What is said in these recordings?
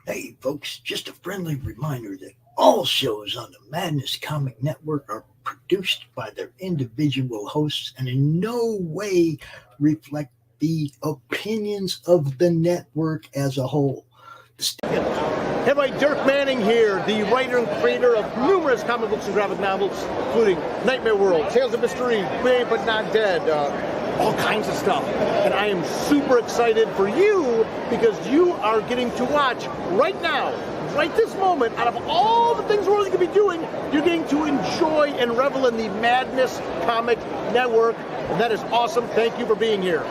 Hey, folks, just a friendly reminder that all shows on the Madness Comic Network are produced by their individual hosts and in no way reflect the opinions of the network as a whole. Hey, everybody, Dirk Manning here, the writer and creator of numerous comic books and graphic novels, including Nightmare World, Tales of Mystery, Brave But Not Dead, all kinds of stuff. And I am super excited for you because you are getting to watch right now, right this moment, out of all the things we're really going to be doing, you're getting to enjoy and revel in the Madness Comic Network. And that is awesome. Thank you for being here.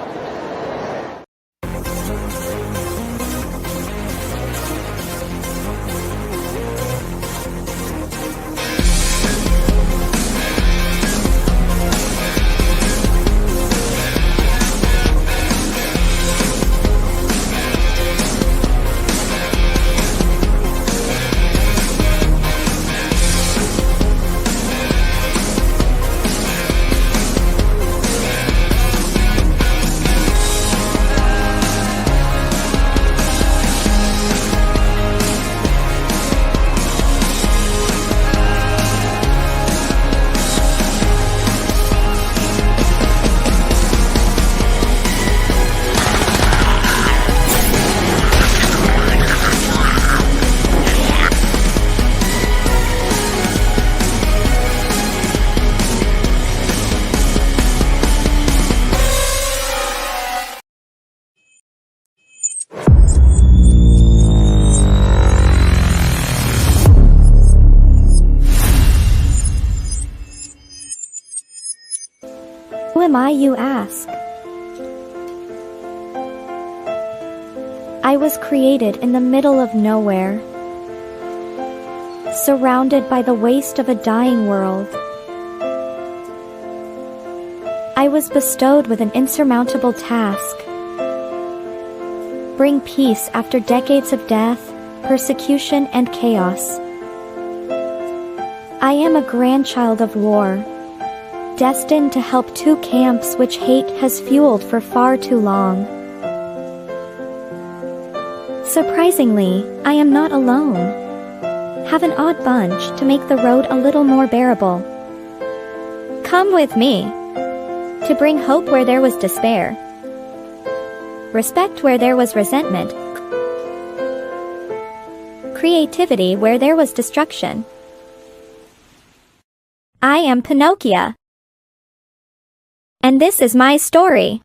Who am I, you ask? I was created in the middle of nowhere, surrounded by the waste of a dying world. I was bestowed with an insurmountable task: bring peace after decades of death, persecution, and chaos. I am a grandchild of war, destined to help two camps which hate has fueled for far too long. Surprisingly, I am not alone. Have an odd bunch to make the road a little more bearable. Come with me, to bring hope where there was despair, respect where there was resentment, creativity where there was destruction. I am Pinocchio. And this is my story.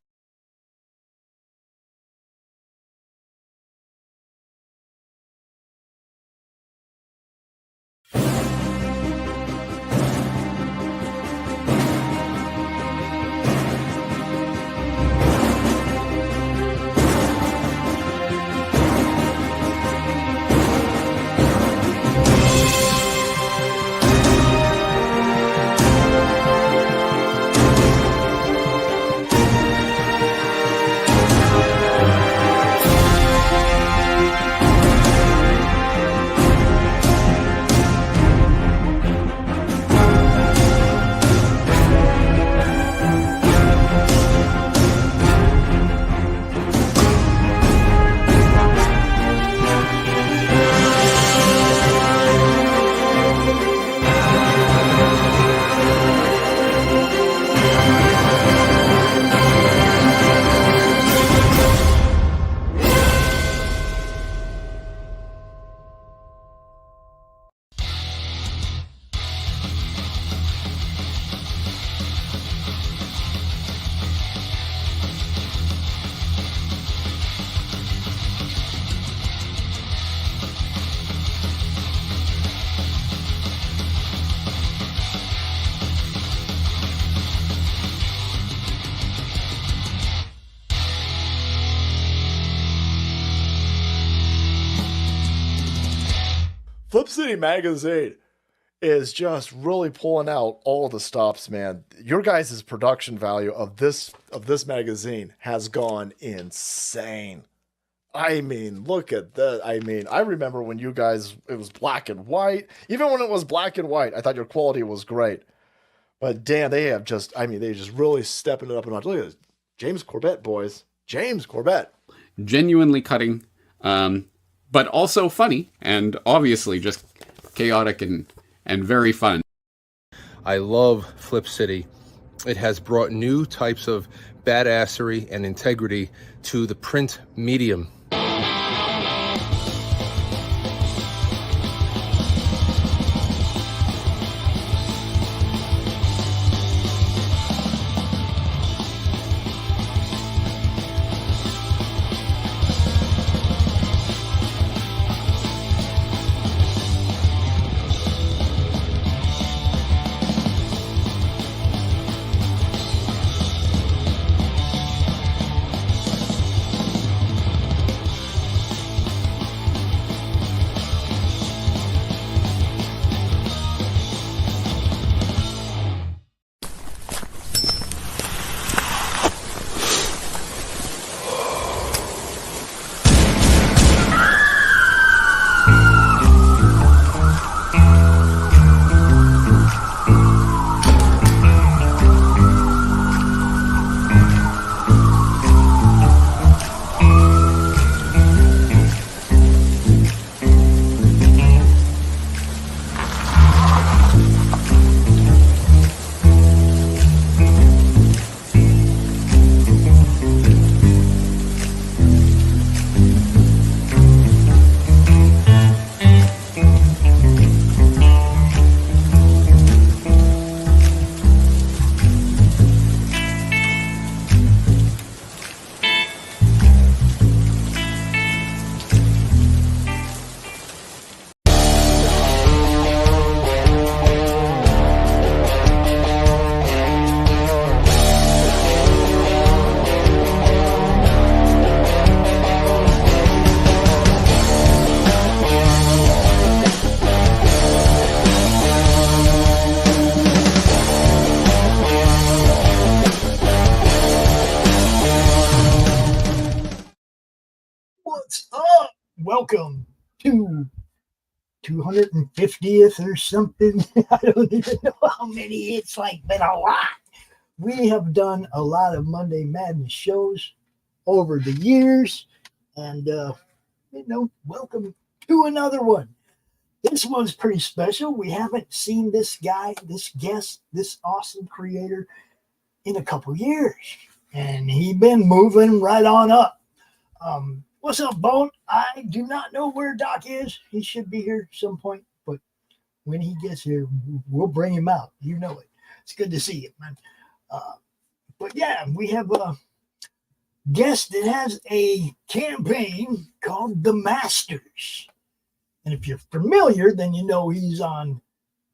Flip City Magazine is just really pulling out all the stops, man. Your guys' production value of this magazine has gone insane. I mean, look at that. I mean, I remember when you guys, it was black and white. Even when it was black and white, I thought your quality was great. But damn, they have just, I mean, they just really stepping it up a notch. Look at this. James Corbett, boys. James Corbett. Genuinely cutting. but also funny and obviously just chaotic and very fun. I love Flip City. It has brought new types of badassery and integrity to the print medium. What's up? Welcome to 250th or something. I don't even know how many. It's like been a lot. We have done a lot of Monday Madness shows over the years, and welcome to another one. This one's pretty special. We haven't seen this guy, this guest, this awesome creator in a couple years, and he's been moving right on up. What's up, Bone? I do not know where Doc is. He should be here at some point, but when he gets here, we'll bring him out. You know it. It's good to see you, man. But yeah, we have a guest that has a campaign called The Masters. And if you're familiar, then you know he's on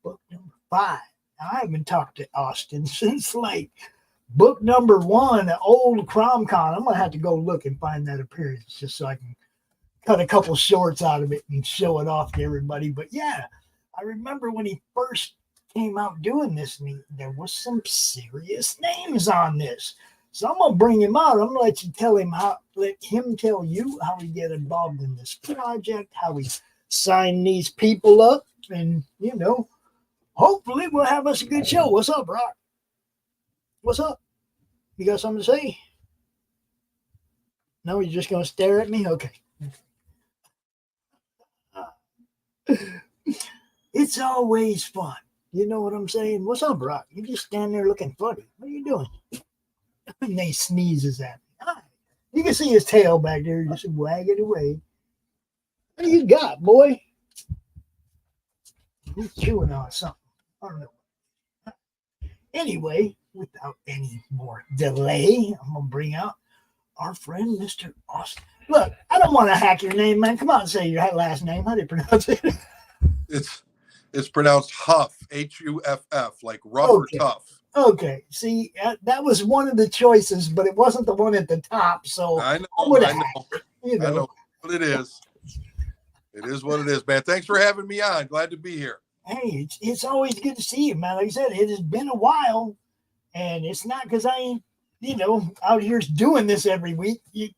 book number 5. Now, I haven't talked to Austin since like book number 1, old CromCon. I'm going to have to go look and find that appearance just so I can cut a couple shorts out of it and show it off to everybody. But yeah, I remember when he first came out doing this, and there was some serious names on this. So I'm going to bring him out. I'm going to let him tell you how he get involved in this project, how he signed these people up, and, hopefully we'll have us a good show. What's up, Brock? What's up? You got something to say? No, you're just going to stare at me? Okay. It's always fun. You know what I'm saying? What's up, Brock? You just stand there looking funny. What are you doing? And they sneezes at me. Hi. You can see his tail back there. Just wag it away. What do you got, boy? He's chewing on something. I don't know. Anyway, without any more delay, I'm going to bring out our friend, Mr. Austin. Look, I don't want to hack your name, man. Come on and say your last name. How do you pronounce it? It's pronounced Huff, Huff, like rough or tough. Okay. See, that was one of the choices, but it wasn't the one at the top. So I know. I know. But it is. It is what it is, man. Thanks for having me on. Glad to be here. Hey, it's always good to see you, man. Like I said, it has been a while, and it's not because I ain't, out here doing this every week. You're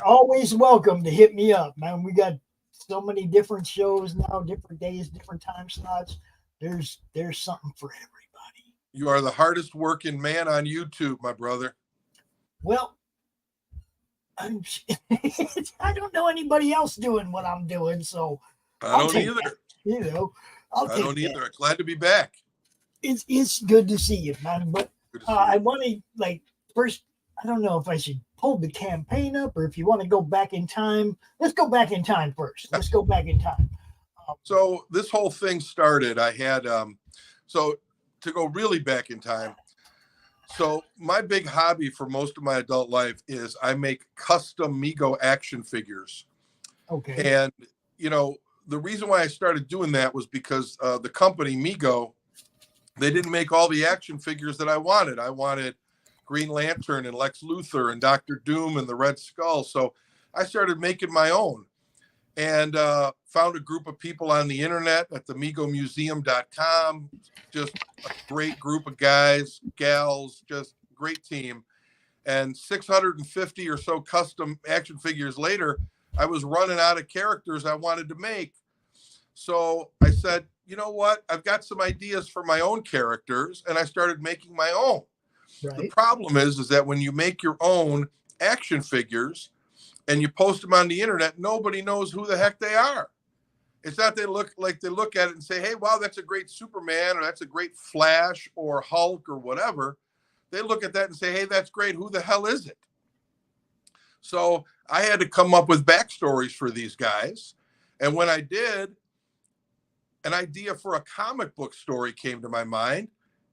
always welcome to hit me up, man. We got so many different shows now, different days, different time slots. There's something for everybody. You are the hardest working man on YouTube, my brother. Well, I don't know anybody else doing what I'm doing, so I don't take either. that, you know, I'll I take don't that. either. Glad to be back. It's good to see you, man. But Good to see I you. want to first. I don't know if I should pull the campaign up or if you want to go back in time. Let's go back in time first. Let's go back in time. So this whole thing started. I had so to go really back in time. So my big hobby for most of my adult life is I make custom Mego action figures. Okay. And, you know, the reason why I started doing that was because the company Mego, they didn't make all the action figures that I wanted. I wanted Green Lantern and Lex Luthor and Dr. Doom and the Red Skull. So I started making my own and found a group of people on the internet at the megomuseum.com. Just a great group of guys, gals, just great team. And 650 or so custom action figures later, I was running out of characters I wanted to make. So I said, you know what? I've got some ideas for my own characters, and I started making my own. Right. The problem is that when you make your own action figures and you post them on the internet, nobody knows who the heck they are. It's not they look at it and say, hey, wow, that's a great Superman, or that's a great Flash or Hulk or whatever. They look at that and say, hey, that's great. Who the hell is it? So I had to come up with backstories for these guys. And when I did, an idea for a comic book story came to my mind,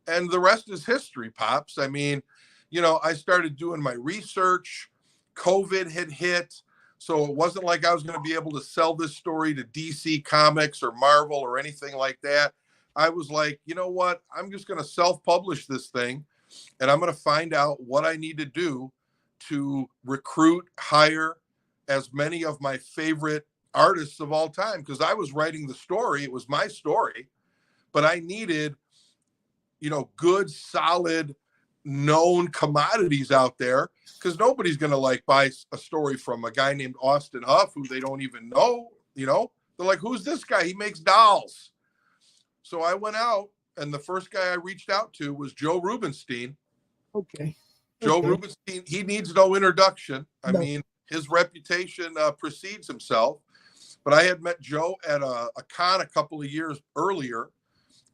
and the rest is history, Pops. I mean, you know, I started doing my research. COVID had hit. So it wasn't like I was going to be able to sell this story to DC Comics or Marvel or anything like that. I was like, you know what? I'm just going to self-publish this thing, and I'm going to find out what I need to do to recruit, hire as many of my favorite artists of all time, because I was writing the story. It was my story, but I needed, you know, good, solid, known commodities out there, because nobody's going to buy a story from a guy named Austin Hough who they don't even know. You know, they're like, who's this guy? He makes dolls. So I went out, and the first guy I reached out to was Joe Rubenstein. Okay. Joe Rubenstein, he needs no introduction. I mean, his reputation precedes himself. But I had met Joe at a con a couple of years earlier,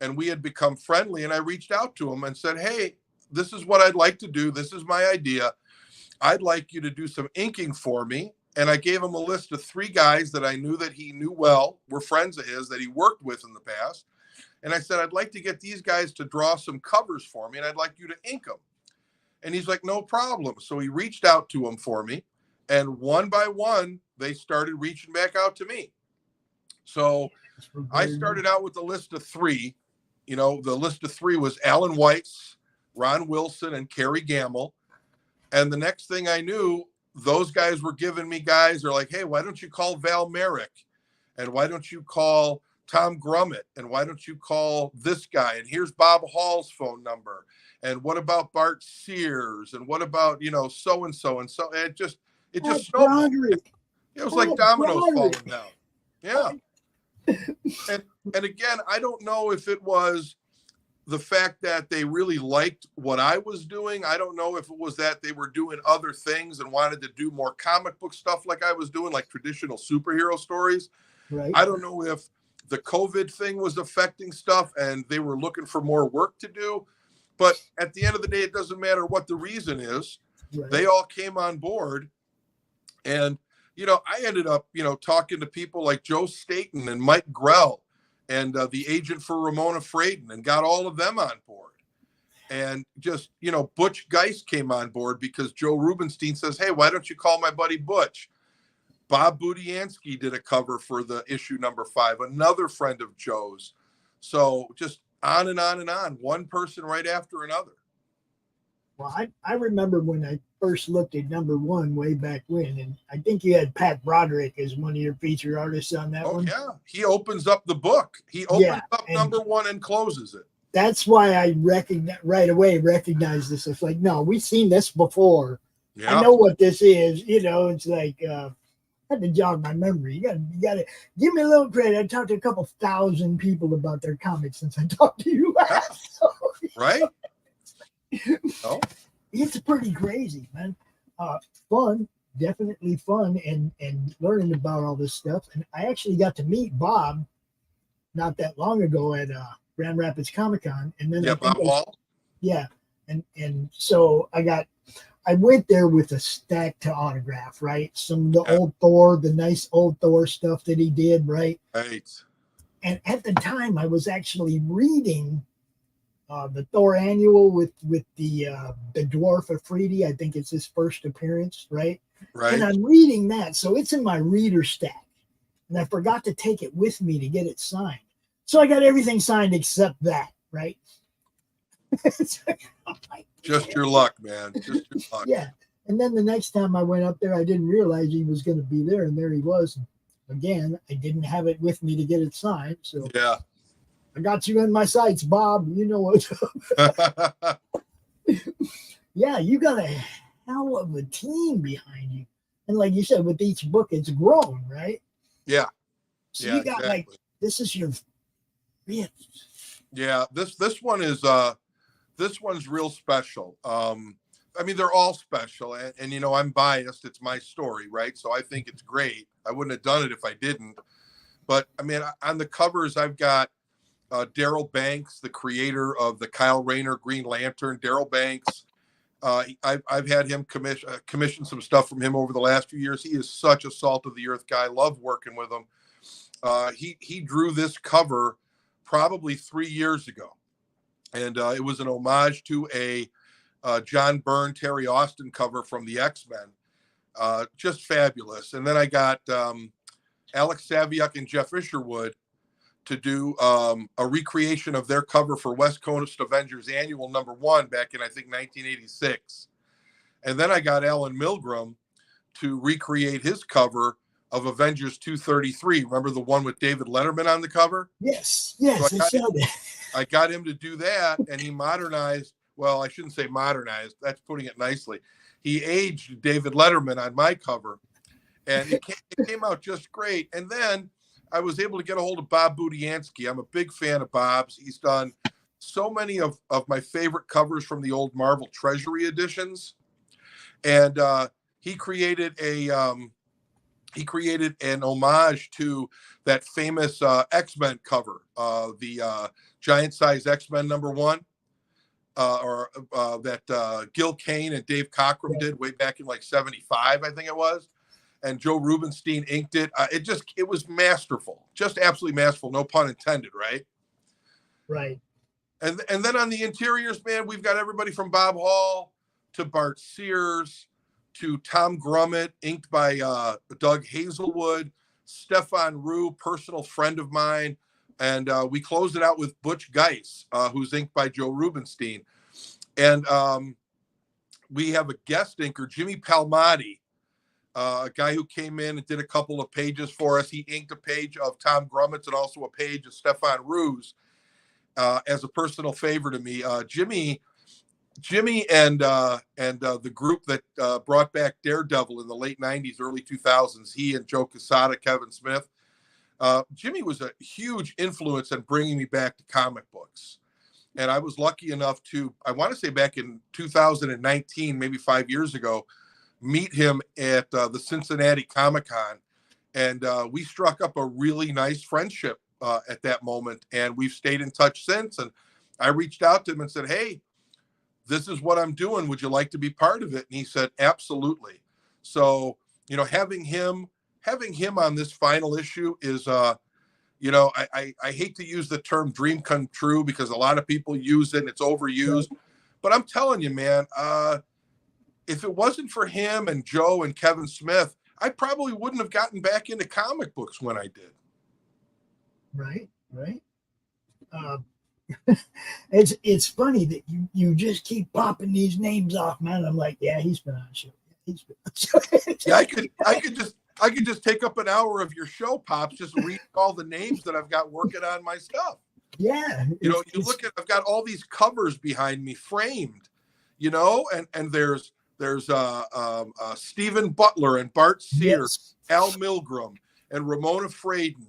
and we had become friendly. And I reached out to him and said, hey, this is what I'd like to do. This is my idea. I'd like you to do some inking for me. And I gave him a list of 3 guys that I knew that he knew well, were friends of his that he worked with in the past. And I said, I'd like to get these guys to draw some covers for me, and I'd like you to ink them. And he's like, no problem. So he reached out to them for me. And one by one, they started reaching back out to me. So I started out with a list of 3. You know, the list of 3 was Alan Weitz, Ron Wilson, and Kerry Gamble. And the next thing I knew, those guys were giving me guys. They're like, hey, why don't you call Val Merrick? And why don't you call Tom Grummett? And why don't you call this guy? And here's Bob Hall's phone number. And what about Bart Sears? And what about, you know, so-and-so and so. And it just snowballed. It was like dominoes falling down. Yeah. And again, I don't know if it was the fact that they really liked what I was doing. I don't know if it was that they were doing other things and wanted to do more comic book stuff like I was doing, like traditional superhero stories. Right. I don't know if the COVID thing was affecting stuff and they were looking for more work to do. But at the end of the day, it doesn't matter what the reason is. Right. They all came on board. And, you know, I ended up, you know, talking to people like Joe Staten and Mike Grell and the agent for Ramona Fraden, and got all of them on board. And just, you know, Butch Geist came on board because Joe Rubenstein says, hey, why don't you call my buddy Butch? Bob Budiansky did a cover for the issue number 5, another friend of Joe's. So just on and on and on, one person right after another. Well, I remember when I first looked at number 1 way back when, and I think you had Pat Broderick as one of your feature artists on that one. Oh, yeah. He opens up the book. He opens up number 1 and closes it. That's why I right away recognized this. It's like, no, we've seen this before. Yeah. I know what this is. You know, it's like, I had to jog my memory. You gotta give me a little credit. I talked to a couple thousand people about their comics since I talked to you last. So, right? Oh. It's pretty crazy, man. Fun. definitely fun and learning about all this stuff. And I actually got to meet Bob not that long ago at Grand Rapids Comic Con, and then Bob Hall. Yeah, and so I went there with a stack to autograph, right? Some of the old Thor, the nice old Thor stuff that he did, right? Right. And at the time, I was actually reading the Thor annual with the dwarf Afridi. I think it's his first appearance, right? Right. And I'm reading that, so it's in my reader stack, and I forgot to take it with me to get it signed. So I got everything signed except that, right? Just your luck, man. Just your luck. Yeah. And then the next time I went up there, I didn't realize he was going to be there, and there he was. Again, I didn't have it with me to get it signed, so yeah, I got you in my sights, Bob. You know what's up. Yeah, you got a hell of a team behind you, and like you said, with each book, it's grown, right? Yeah. So you got exactly. like this is your fifth. Yeah, this one is this one's real special. I mean, they're all special, and you know, I'm biased. It's my story, right? So I think it's great. I wouldn't have done it if I didn't. But I mean, on the covers, I've got Daryl Banks, the creator of the Kyle Rayner Green Lantern. Daryl Banks, I've had him commission some stuff from him over the last few years. He is such a salt of the earth guy. Love working with him. He drew this cover probably 3 years ago, and it was an homage to a John Byrne, Terry Austin cover from the X-Men. Just fabulous. And then I got Alex Saviuk and Jeff Isherwood to do a recreation of their cover for West Coast Avengers Annual #1 back in, I think, 1986. And then I got Alan Milgram to recreate his cover of Avengers 233. Remember the one with David Letterman on the cover? Yes, So I saw that. I got him to do that, and he modernized. Well, I shouldn't say modernized. That's putting it nicely. He aged David Letterman on my cover, and it came out just great. And then I was able to get a hold of Bob Budiansky. I'm a big fan of Bob's. He's done so many of my favorite covers from the old Marvel Treasury editions, and he created an homage to that famous X-Men cover, the giant size X-Men #1. That Gil Kane and Dave Cockrum did way back in like 75, I think it was. And Joe Rubenstein inked it. It was masterful, just absolutely masterful. No pun intended, right? Right. And then on the interiors, man, we've got everybody from Bob Hall to Bart Sears to Tom Grummett, inked by Doug Hazelwood, Stefan Rue, personal friend of mine. And we closed it out with Butch Geis, who's inked by Joe Rubenstein. And we have a guest inker, Jimmy Palmati, a guy who came in and did a couple of pages for us. He inked a page of Tom Grummett's and also a page of Stefan Rue's as a personal favor to me. Jimmy and the group that brought back Daredevil in the late 90s, early 2000s, he and Joe Quesada, Kevin Smith, Jimmy was a huge influence in bringing me back to comic books. And I was lucky enough to, I want to say back in 2019, maybe 5 years ago, meet him at the Cincinnati Comic-Con. And we struck up a really nice friendship at that moment. And we've stayed in touch since. And I reached out to him and said, hey, this is what I'm doing. Would you like to be part of it? And he said, absolutely. So, you know, having him on this final issue is, you know, I hate to use the term dream come true because a lot of people use it and it's overused. But I'm telling you, man, if it wasn't for him and Joe and Kevin Smith, I probably wouldn't have gotten back into comic books when I did. Right. It's funny that you just keep popping these names off, man. I'm like, yeah, he's been on the show. Yeah, I could just take up an hour of your show, Pops, just read all the names that I've got working on my stuff. Yeah. You know, you look at, I've got all these covers behind me framed, you know, and there's Stephen Butler and Bart Sears, yes, Al Milgram and Ramona Fraden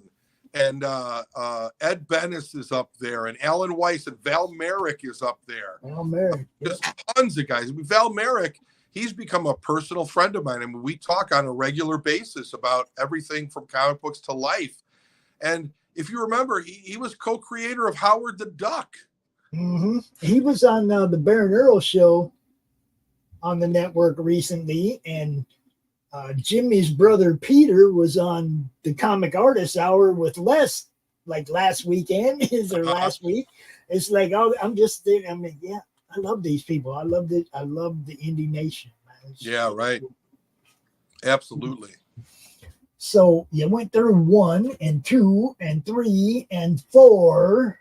and Ed Bennis is up there and Alan Weiss and Val Merrick is up there. Val Merrick. Just tons of guys. Val Merrick he's become a personal friend of mine. I mean, we talk on a regular basis about everything from comic books to life. And if you remember, he was co-creator of Howard the Duck. Mm-hmm. He was on the Baron Earls show on the network recently, and Jimmy's brother Peter was on the Comic Artist Hour with Les, like last weekend is or last week. It's like, oh, I'm just there. I mean, yeah, I love these people. I love it. I love the Indie Nation, man. Yeah, right. Absolutely. So you went through 1 and 2 and 3 and 4,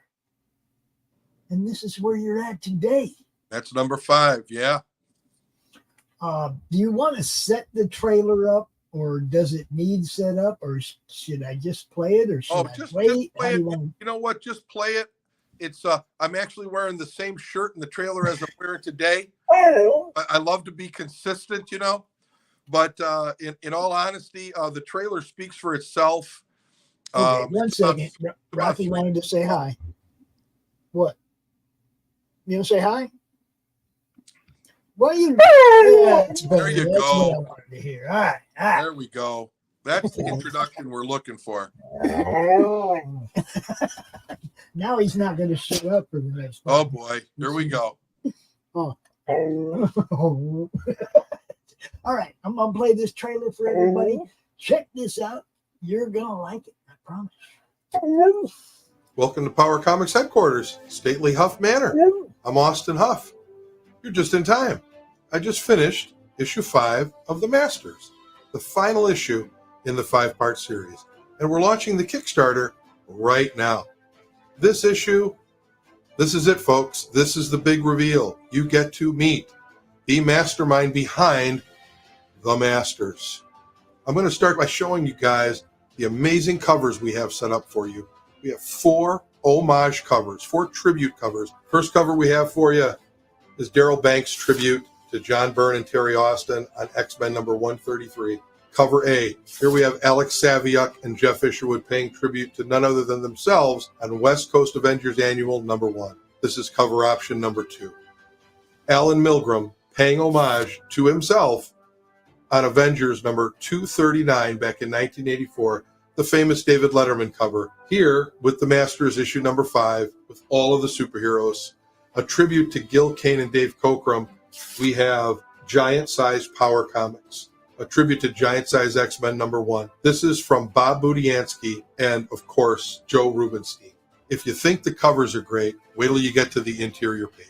and this is where you're at today. That's number 5. Yeah. Do you want to set the trailer up, or does it need set up, or should I just play it, or should I wait? Just play it. You know what? Just play it. It's I'm actually wearing the same shirt in the trailer as I'm wearing today. Oh. I love to be consistent, you know. But in all honesty, the trailer speaks for itself. Okay, 1 second. Rafi wanted to say hi. What? You want to say hi? What you? Yeah, there you That's go. what I wanted to hear. All right. There we go. That's the introduction we're looking for. Now he's not going to shut up for the next. Oh boy, here we go. Oh. All right, I'm gonna play this trailer for everybody. Check this out. You're gonna like it, I promise. Welcome to Power Comics headquarters, Stately Hough Manor. I'm Austin Hough. You're just in time. I just finished issue 5 of The Masters, the final issue in the 5-part series, and we're launching the Kickstarter right now. This issue, this is it, folks. This is the big reveal. You get to meet the mastermind behind The Masters. I'm going to start by showing you guys the amazing covers we have set up for you. We have 4 homage covers, 4 tribute covers. First cover we have for you is Darryl Banks' tribute to John Byrne and Terry Austin on X-Men number 133. Cover A. Here we have Alex Saviuk and Jeff Isherwood paying tribute to none other than themselves on West Coast Avengers Annual number 1. This is cover option number 2. Alan Milgram paying homage to himself on Avengers number 239 back in 1984, the famous David Letterman cover. Here, with The Masters issue number 5, with all of the superheroes, a tribute to Gil Kane and Dave Cockrum, we have Giant Size Power Comics, a tribute to Giant Size X-Men number 1. This is from Bob Budiansky and, of course, Joe Rubinstein. If you think the covers are great, wait till you get to the interior page.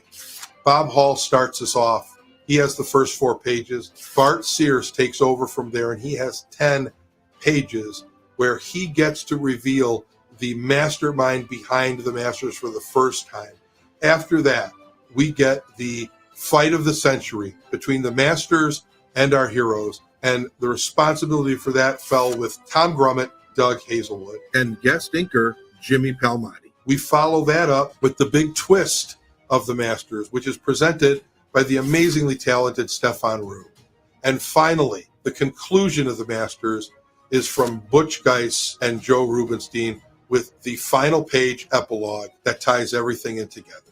Bob Hall starts us off. He has the first 4 pages. Bart Sears takes over from there, and he has 10 pages where he gets to reveal the mastermind behind the Masters for the first time. After that, we get the fight of the century between the Masters and our heroes, and the responsibility for that fell with Tom Grummett, Doug Hazelwood, and guest inker Jimmy Palmiotti. We follow that up with the big twist of the Masters, which is presented by the amazingly talented Stefan Rue. And finally, the conclusion of the Masters is from Butch Geis and Joe Rubinstein with the final page epilogue that ties everything in together.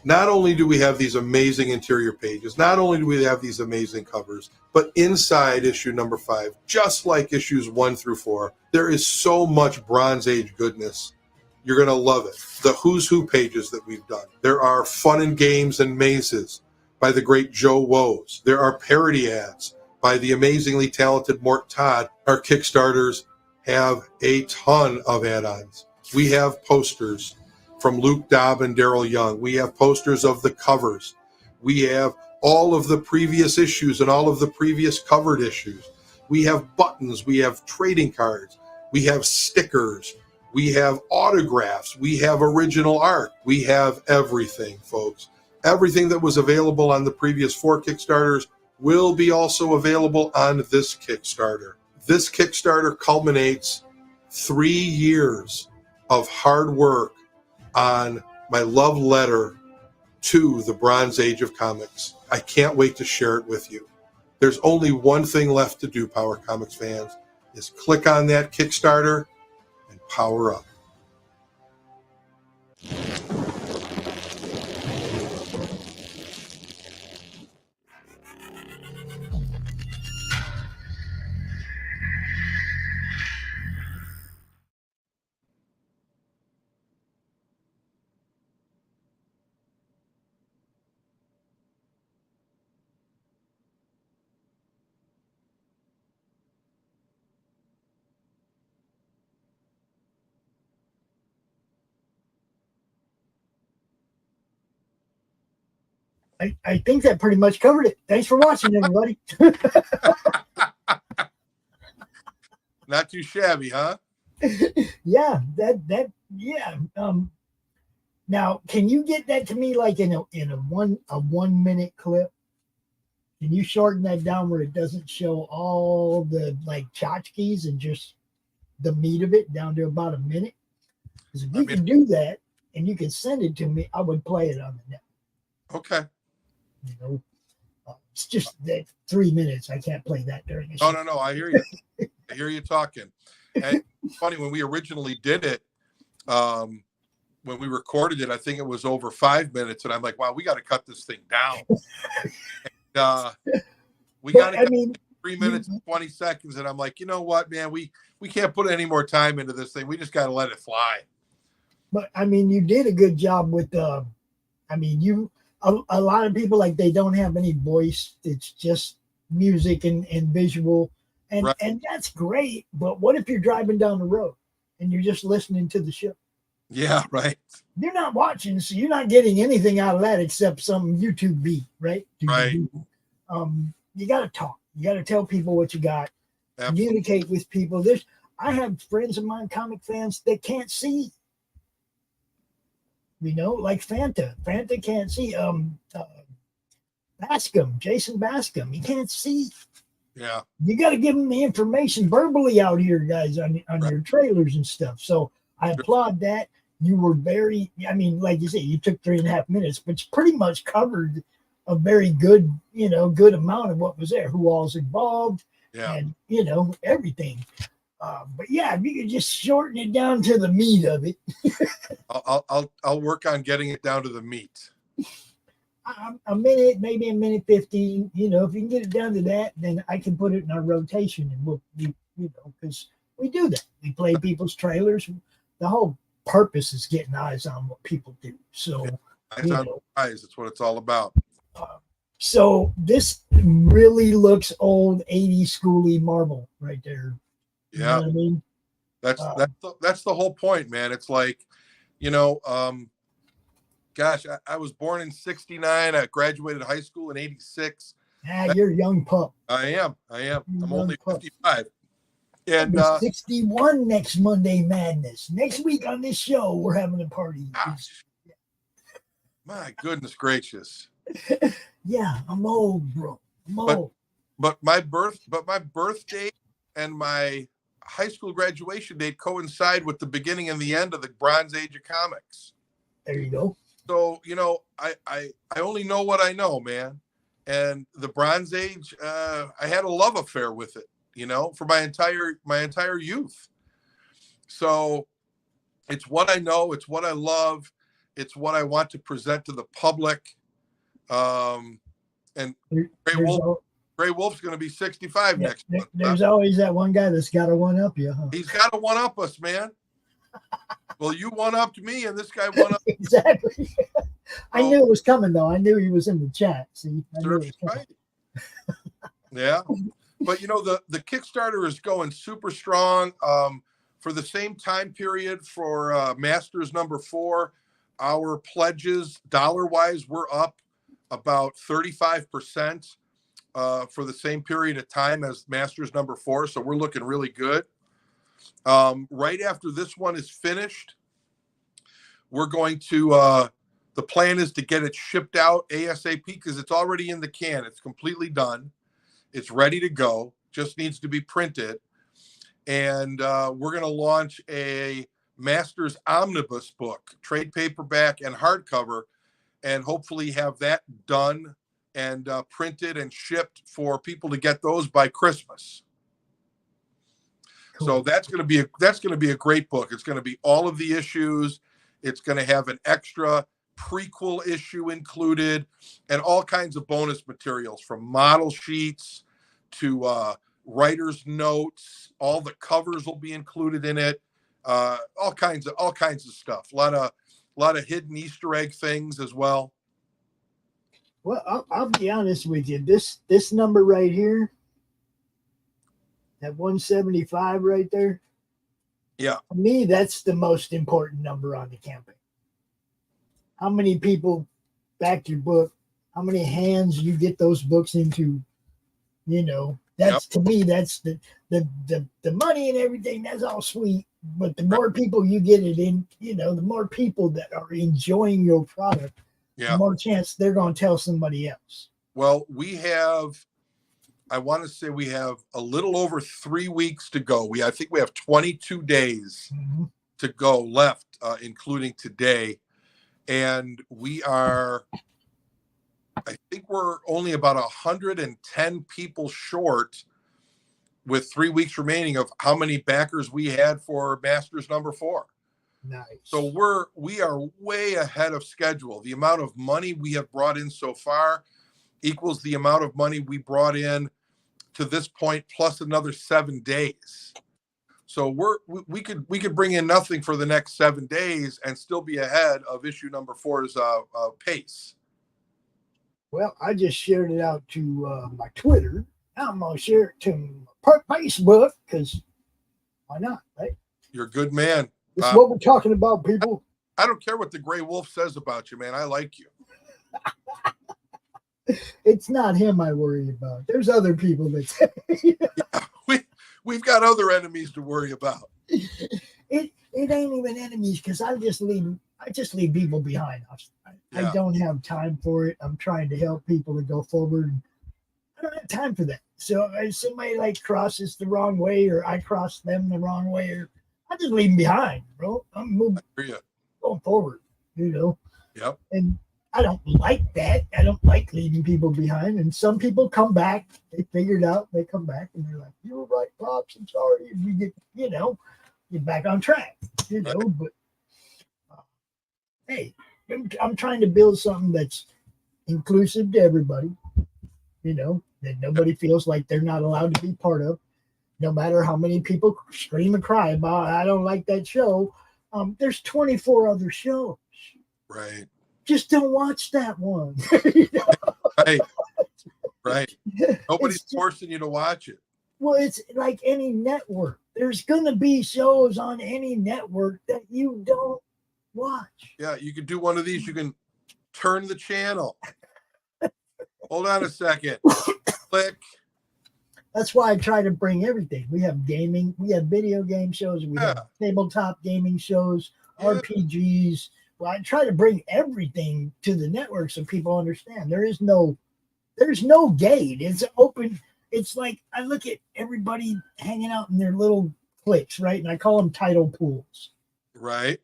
Not only do we have these amazing interior pages, not only do we have these amazing covers, but inside issue number 5, just like issues 1 through 4, there is so much Bronze Age goodness. You're going to love it. The Who's Who pages that we've done. There are fun and games and mazes by the great Joe Woes. There are parody ads by the amazingly talented Mort Todd. Our Kickstarters have a ton of add-ons. We have posters from Luke Dobb and Daryl Young. We have posters of the covers. We have all of the previous issues and all of the previous covered issues. We have buttons. We have trading cards. We have stickers. We have autographs. We have original art. We have everything, folks. Everything that was available on the previous 4 Kickstarters will be also available on this Kickstarter. This Kickstarter culminates 3 years of hard work on my love letter to the Bronze Age of comics. I can't wait to share it with you. There's only one thing left to do, Power Comics fans, is click on that Kickstarter and power up. I think that pretty much covered it. Thanks for watching, everybody. Not too shabby, huh? Yeah, yeah. Now, can you get that to me like in a 1 minute clip? Can you shorten that down where it doesn't show all the like tchotchkes and just the meat of it down to about a minute? Because if you can do that and you can send it to me, I would play it on the net. Okay. You know, it's just that 3 minutes. I can't play that during the show. No. I hear you. I hear you talking. And it's funny, when we originally did it, when we recorded it, I think it was over 5 minutes, and I'm like, wow, we got to cut this thing down. We got to cut 3 minutes and 20 seconds, and I'm like, you know what, man, we can't put any more time into this thing. We just got to let it fly. But I mean, you did a good job with a lot of people, like, they don't have any voice. It's just music and visual. And right. And that's great. But what if you're driving down the road and you're just listening to the show? Yeah, right. You're not watching, so you're not getting anything out of that except some YouTube beat, right? Right. You got to talk. You got to tell people what you got. Absolutely. Communicate with people. I have friends of mine, comic fans, that can't see. You know, like Fanta. Fanta can't see. Bascom, Jason Bascom, he can't see. Yeah. You got to give him the information verbally out here, guys, on right. your trailers and stuff. So I applaud that. You were very, I mean, like you said, you took 3.5 minutes, but you pretty much covered a very good, good amount of what was there, who all's involved, and, everything. But yeah, if you could just shorten it down to the meat of it. I'll work on getting it down to the meat. A minute, maybe a minute 15. If you can get it down to that, then I can put it in our rotation, and we'll, because we do that. We play people's trailers. The whole purpose is getting eyes on what people do. So, eyes on eyes. That's what it's all about. So this really looks old 80s schooly Marvel right there. You know what I mean? That's the whole point, man. It's like, gosh, I was born in 69. I graduated high school in 86. You're a young pup. I am. I'm only 55. And 61 next Monday Madness. Next week on this show, we're having a party. My goodness gracious. Yeah, I'm old, bro. I'm old. But my birth date and my high school graduation date coincide with the beginning and the end of the Bronze Age of comics. There you go. So, I only know what I know, man. And the Bronze Age, I had a love affair with it, for my entire youth. So it's what I know. It's what I love. It's what I want to present to the public. And Gray Wolf's going to be 65 next month. There's always that one guy that's got to one-up you, huh? He's got to one-up us, man. Well, you one-upped me, and this guy one-upped exactly. I knew it was coming, though. I knew he was in the chat. See, I knew it was coming. Right. Yeah. But, the Kickstarter is going super strong. For the same time period for Masters #4, our pledges, dollar-wise, we're up about 35% for the same period of time as Masters #4. So we're looking really good. Right after this one is finished, we're going to, the plan is to get it shipped out ASAP because it's already in the can. It's completely done. It's ready to go. Just needs to be printed. And we're going to launch a Masters Omnibus book, trade paperback and hardcover, and hopefully have that done and printed and shipped for people to get those by Christmas. Cool. So that's going to be a great book. It's going to be all of the issues. It's going to have an extra prequel issue included and all kinds of bonus materials, from model sheets to writer's notes. All the covers will be included in it. All kinds of stuff. A lot of hidden Easter egg things as well. Well, I'll be honest with you. This number right here, that 175 right there. Yeah. For me, that's the most important number on the campaign. How many people backed your book? how many hands you get those books into. That's to me, that's the money and everything. That's all sweet, but the more people you get it in, the more people that are enjoying your product, the more chance they're going to tell somebody else. Well, I want to say we have a little over 3 weeks to go. I think we have 22 days to go left, including today. And I think we're only about 110 people short with 3 weeks remaining of how many backers we had for Masters number 4. Nice. So we are way ahead of schedule. The amount of money we have brought in so far equals the amount of money we brought in to this point, plus another 7 days. So we could bring in nothing for the next 7 days and still be ahead of issue number 4's pace. Well, I just shared it out to my Twitter. I'm going to share it to my Facebook because why not, right? You're a good man. This is what we're talking about, people. I don't care what the Gray Wolf says about you, man. I like you. It's not him I worry about. There's other people that we've got other enemies to worry about. It ain't even enemies because I just leave people behind. I don't have time for it. I'm trying to help people to go forward. I don't have time for that. So if somebody like crosses the wrong way or I cross them the wrong way, or I just leave them behind, bro. I'm moving, going forward, Yep. And I don't like that. I don't like leaving people behind. And some people come back. They figured out. They come back and they're like, "You were right, Pops. I'm sorry." And we get back on track. But hey, I'm trying to build something that's inclusive to everybody. That nobody feels like they're not allowed to be part of. No matter how many people scream and cry about, I don't like that show. There's 24 other shows. Right. Just don't watch that one. Right. Nobody's forcing you to watch it. Well, it's like any network. There's going to be shows on any network that you don't watch. Yeah, you could do one of these. You can turn the channel. Hold on a second. Click. That's why I try to bring everything. We have gaming. We have video game shows. We have tabletop gaming shows, RPGs. Well, I try to bring everything to the network so people understand. There's no gate. It's open. It's like I look at everybody hanging out in their little cliques, right? And I call them tidal pools. Right.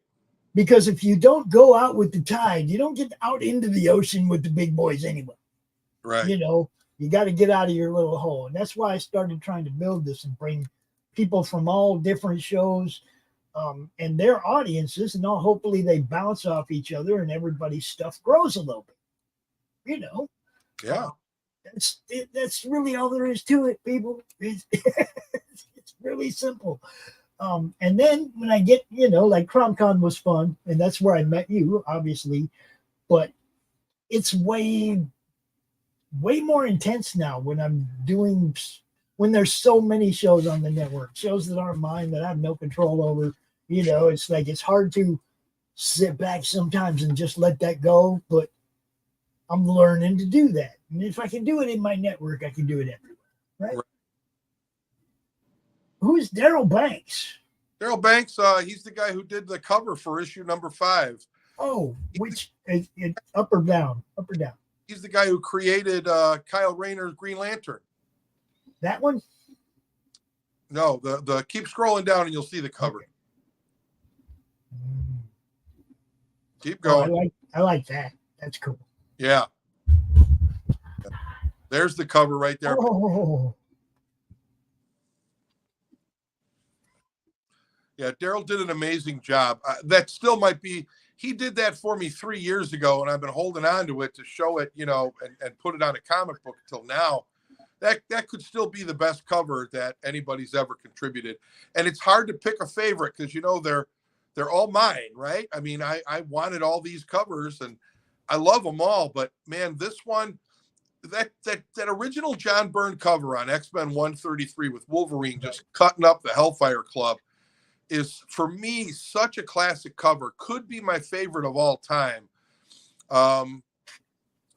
Because if you don't go out with the tide, you don't get out into the ocean with the big boys anyway. Right. You got to get out of your little hole. And that's why I started trying to build this and bring people from all different shows and their audiences, and hopefully they bounce off each other and everybody's stuff grows a little bit. Yeah. That's really all there is to it, people. It's really simple. And then when I get, like CromCon was fun, and that's where I met you, obviously, but it's way more intense now when there's so many shows on the network, shows that aren't mine, that I have no control over. It's like it's hard to sit back sometimes and just let that go, but I'm learning to do that. And if I can do it in my network, I can do it everywhere, right? Who's Daryl Banks? Daryl Banks, he's the guy who did the cover for issue number 5. Oh, which up or down? Up or down? He's the guy who created Kyle Rayner's Green Lantern. That one? No, the keep scrolling down and you'll see the cover. Okay. Keep going. Oh, I like that. That's cool. Yeah. There's the cover right there. Oh. Yeah, Daryl did an amazing job. That still might be, he did that for me 3 years ago, and I've been holding on to it to show it, and put it on a comic book until now. That could still be the best cover that anybody's ever contributed. And it's hard to pick a favorite because, they're all mine, right? I mean, I wanted all these covers and I love them all, but man, this one, that original John Byrne cover on X-Men 133 with Wolverine just cutting up the Hellfire Club is, for me, such a classic cover. Could be my favorite of all time.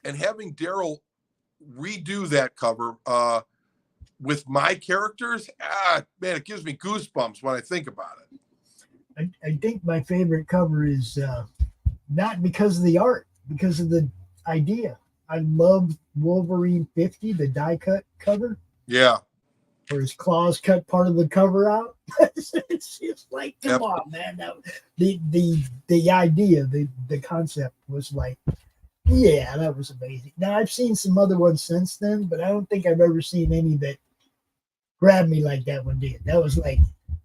and having Daryl redo that cover with my characters, man, it gives me goosebumps when I think about it. I think my favorite cover is not because of the art, because of the idea. I love Wolverine 50, the die cut cover. Yeah. Where his claws cut part of the cover out. It's like, come on, man. The idea, the concept was like, yeah, that was amazing. Now, I've seen some other ones since then, but I don't think I've ever seen any that grabbed me like that one did. That was like,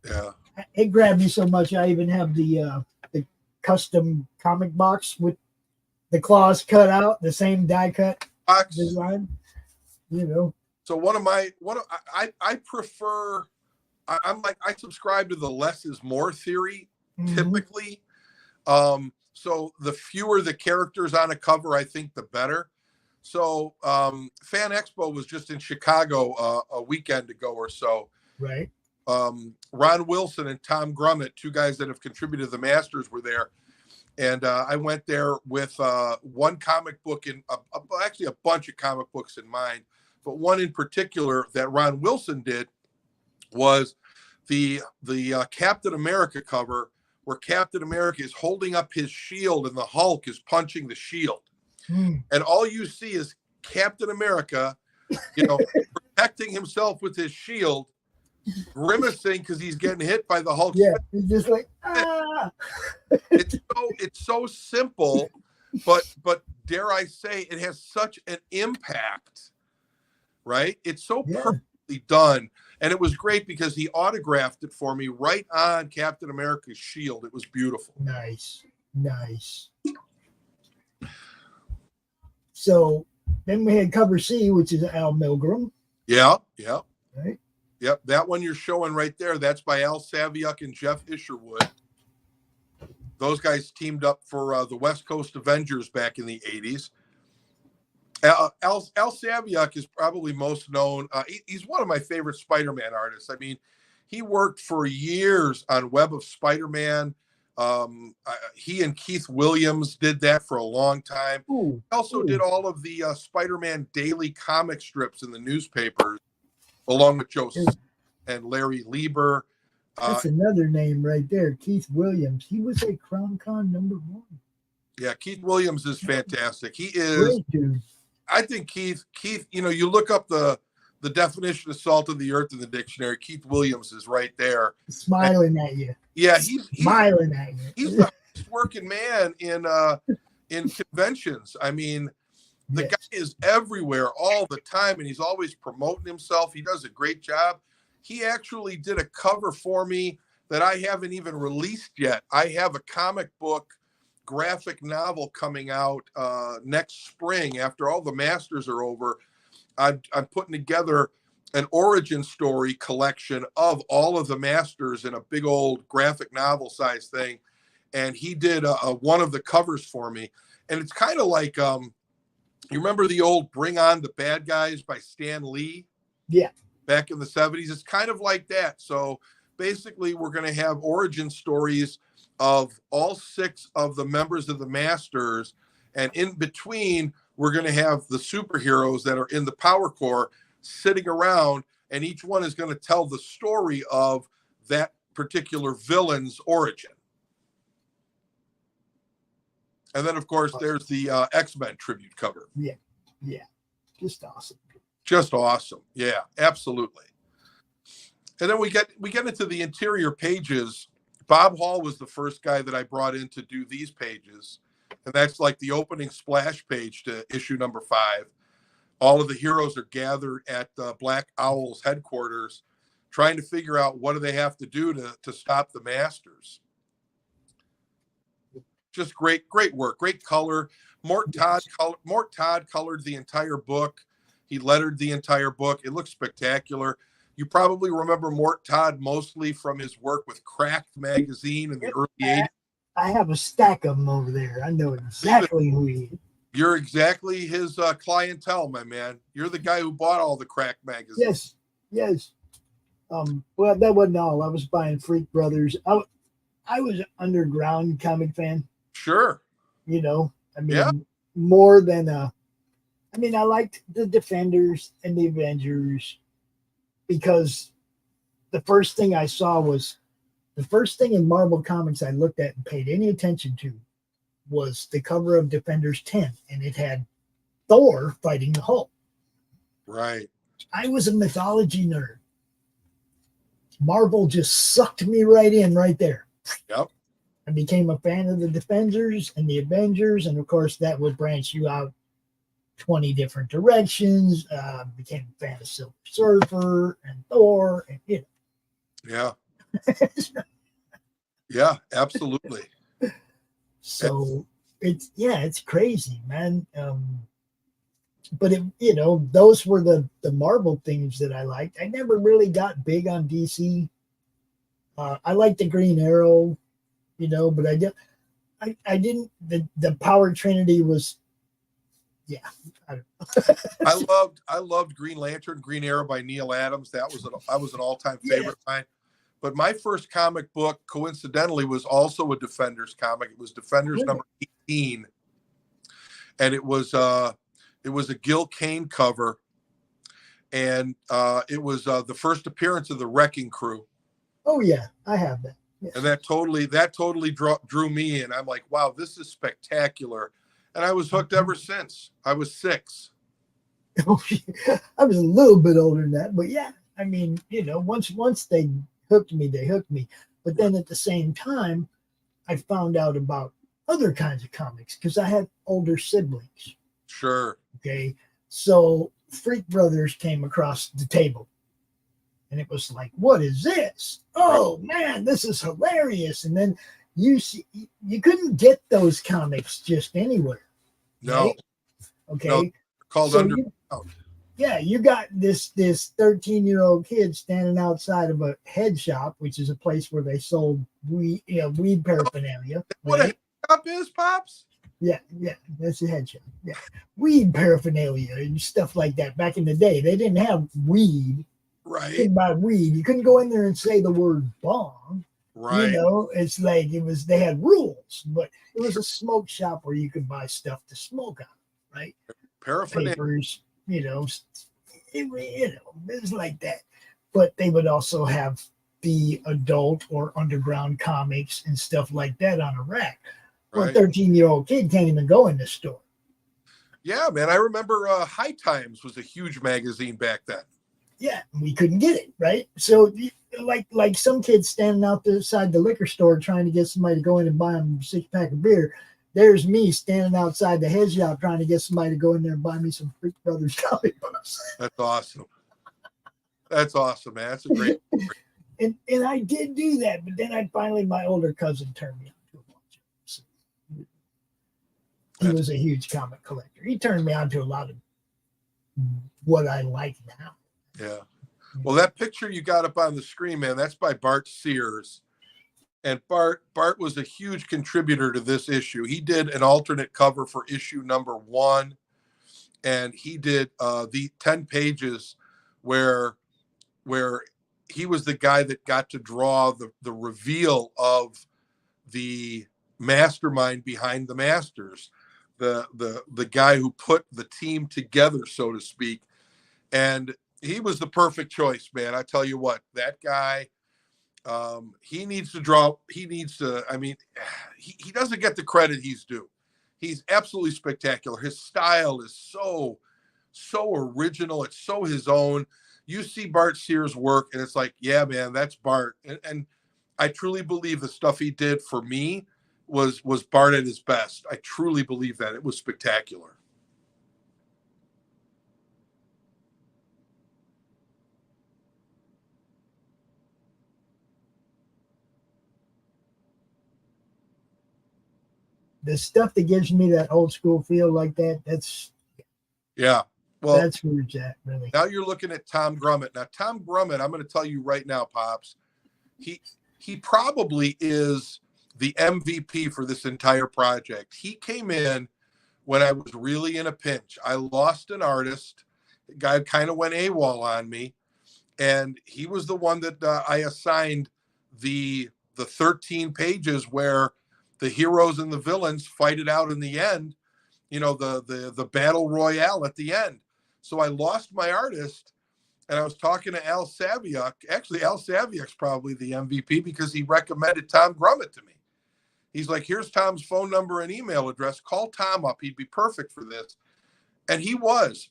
yeah, it grabbed me so much. I even have the custom comic box with the claws cut out, the same die cut design, you know. So I prefer, I subscribe to the less is more theory typically. So the fewer the characters on a cover, I think the better. So Fan Expo was just in Chicago a weekend ago or so. Right. Ron Wilson and Tom Grummett, two guys that have contributed to the Masters, were there. And I went there with one comic book actually a bunch of comic books in mind. But one in particular that Ron Wilson did was the Captain America cover, where Captain America is holding up his shield and the Hulk is punching the shield. And all you see is Captain America, protecting himself with his shield, grimacing because he's getting hit by the Hulk. Yeah, he's just like, ah. It's so simple, but dare I say, it has such an impact. Right? It's so perfectly done. And it was great because he autographed it for me right on Captain America's shield. It was beautiful. Nice. So then we had cover C, which is Al Milgrom. Yeah. Right. Yep. That one you're showing right there, that's by Al Saviuk and Jeff Isherwood. Those guys teamed up for the West Coast Avengers back in the 80s. Al Saviuk is probably most known. He's one of my favorite Spider-Man artists. I mean, he worked for years on Web of Spider-Man. He and Keith Williams did that for a long time. He also did all of the Spider-Man daily comic strips in the newspapers, along with Joe and Larry Lieber. That's another name right there, Keith Williams. He was a Crown Con #1. Yeah, Keith Williams is fantastic. He is. Great dude. I think Keith, you look up the definition of salt of the earth in the dictionary, Keith Williams is right there. Smiling at you. Yeah, he's smiling at you. He's the hardest working man in conventions. I mean, the guy is everywhere all the time, and he's always promoting himself. He does a great job. He actually did a cover for me that I haven't even released yet. I have a comic book graphic novel coming out next spring after all the Masters are over. I'm putting together an origin story collection of all of the Masters in a big old graphic novel size thing, and he did one of the covers for me. And it's kind of like you remember the old Bring On the Bad Guys by Stan Lee? Yeah, back in the 70s. It's kind of like that. So basically we're going to have origin stories of all 6 of the members of the Masters, and in between we're going to have the superheroes that are in the Power Corps sitting around, and each one is going to tell the story of that particular villain's origin. And then, of course, there's the X-Men tribute cover. Yeah. Just awesome. Just awesome. Yeah, absolutely. And then we get into the interior pages. Bob Hall was the first guy that I brought in to do these pages. And that's like the opening splash page to issue number 5. All of the heroes are gathered at Black Owl's headquarters, trying to figure out what do they have to do to stop the Masters. Just great work, great color. Mort Todd colored the entire book. He lettered the entire book. It looks spectacular. You probably remember Mort Todd mostly from his work with Cracked magazine in the early 80s. I have a stack of them over there. I know exactly who he is. You're exactly his clientele, my man. You're the guy who bought all the Cracked magazines. Yes. Well, that wasn't all. I was buying Freak Brothers. I was an underground comic fan. Sure. I mean, more than I mean, I liked the Defenders and the Avengers because the first thing I saw was the first thing in Marvel Comics I looked at and paid any attention to was the cover of Defenders 10, and it had Thor fighting the Hulk. Right. I was a mythology nerd. Marvel just sucked me right in right there. Yep. I became a fan of the Defenders and the Avengers, and of course that would branch you out 20 different directions. Became a fan of Silver Surfer and Thor, and you Yeah. know. Yeah, absolutely. So it's crazy, man. But those were the Marvel things that I liked. I never really got big on DC. I liked the Green Arrow, but I didn't. The Power Trinity was, yeah. I don't know. I loved Green Lantern, Green Arrow by Neil Adams. That was an all-time favorite of mine. But my first comic book, coincidentally, was also a Defenders comic. It was Defenders number 18, and it was a Gil Kane cover, and it was the first appearance of the Wrecking Crew. Oh yeah, I have that. Yes. And that totally drew me in. I'm like, wow, this is spectacular, and I was hooked ever since. I was 6. I was a little bit older than that, but yeah, I mean, once they hooked me. But then at the same time, I found out about other kinds of comics because I had older siblings. Sure. Okay. So Freak Brothers came across the table. And it was like, what is this? Oh man, this is hilarious. And then you couldn't get those comics just anywhere. No. Right? Okay. No, called so underground. you got this 13-year-old kid standing outside of a head shop, which is a place where they sold weed paraphernalia. What right? a shop is, Pops? Yeah, that's a head shop. Yeah, weed paraphernalia and stuff like that. Back in the day, they didn't have weed. Right. You couldn't buy weed. You couldn't go in there and say the word bong. Right. It's like they had rules, but it was a smoke shop where you could buy stuff to smoke on, right? Paraphernalia. Papers, it was like that. But they would also have the adult or underground comics and stuff like that on a rack. Well, Right. a 13-year-old kid can't even go in the store. Yeah, man. I remember High Times was a huge magazine back then. Yeah, we couldn't get it, right? So, like some kids standing out outside the liquor store trying to get somebody to go in and buy them a 6-pack of beer. There's me standing outside the head shop trying to get somebody to go in there and buy me some Freak Brothers comic books. That's awesome. That's awesome, man. That's a great story. And I did do that, but then my older cousin turned me on to a bunch of them. So he was a huge comic collector. He turned me on to a lot of what I like now. Yeah. Well, that picture you got up on the screen, man, that's by Bart Sears. And Bart was a huge contributor to this issue. He did an alternate cover for issue number 1. And he did the 10 pages where he was the guy that got to draw the reveal of the mastermind behind the Masters, the guy who put the team together, so to speak. And he was the perfect choice, man. I tell you what, that guy, he needs to draw. He doesn't get the credit he's due. He's absolutely spectacular. His style is so original. It's so his own. You see Bart Sears' work and it's like, yeah, man, that's Bart. And I truly believe the stuff he did for me was Bart at his best. I truly believe that. It was spectacular. The stuff that gives me that old school feel like that, that's Yeah. Well, that's where it's at, really. now you're looking at Tom Grummett. Now, Tom Grummett, I'm going to tell you right now, Pops, he probably is the MVP for this entire project. He came in when I was really in a pinch. I lost an artist. The guy kind of went AWOL on me. And he was the one that I assigned the 13 pages where the heroes and the villains fight it out in the end. the battle royale at the end. So I lost my artist, and I was talking to Al Saviuk. Actually, Al Saviuk's probably the MVP because he recommended Tom Grummett to me. He's like, here's Tom's phone number and email address. Call Tom up. He'd be perfect for this. And he was.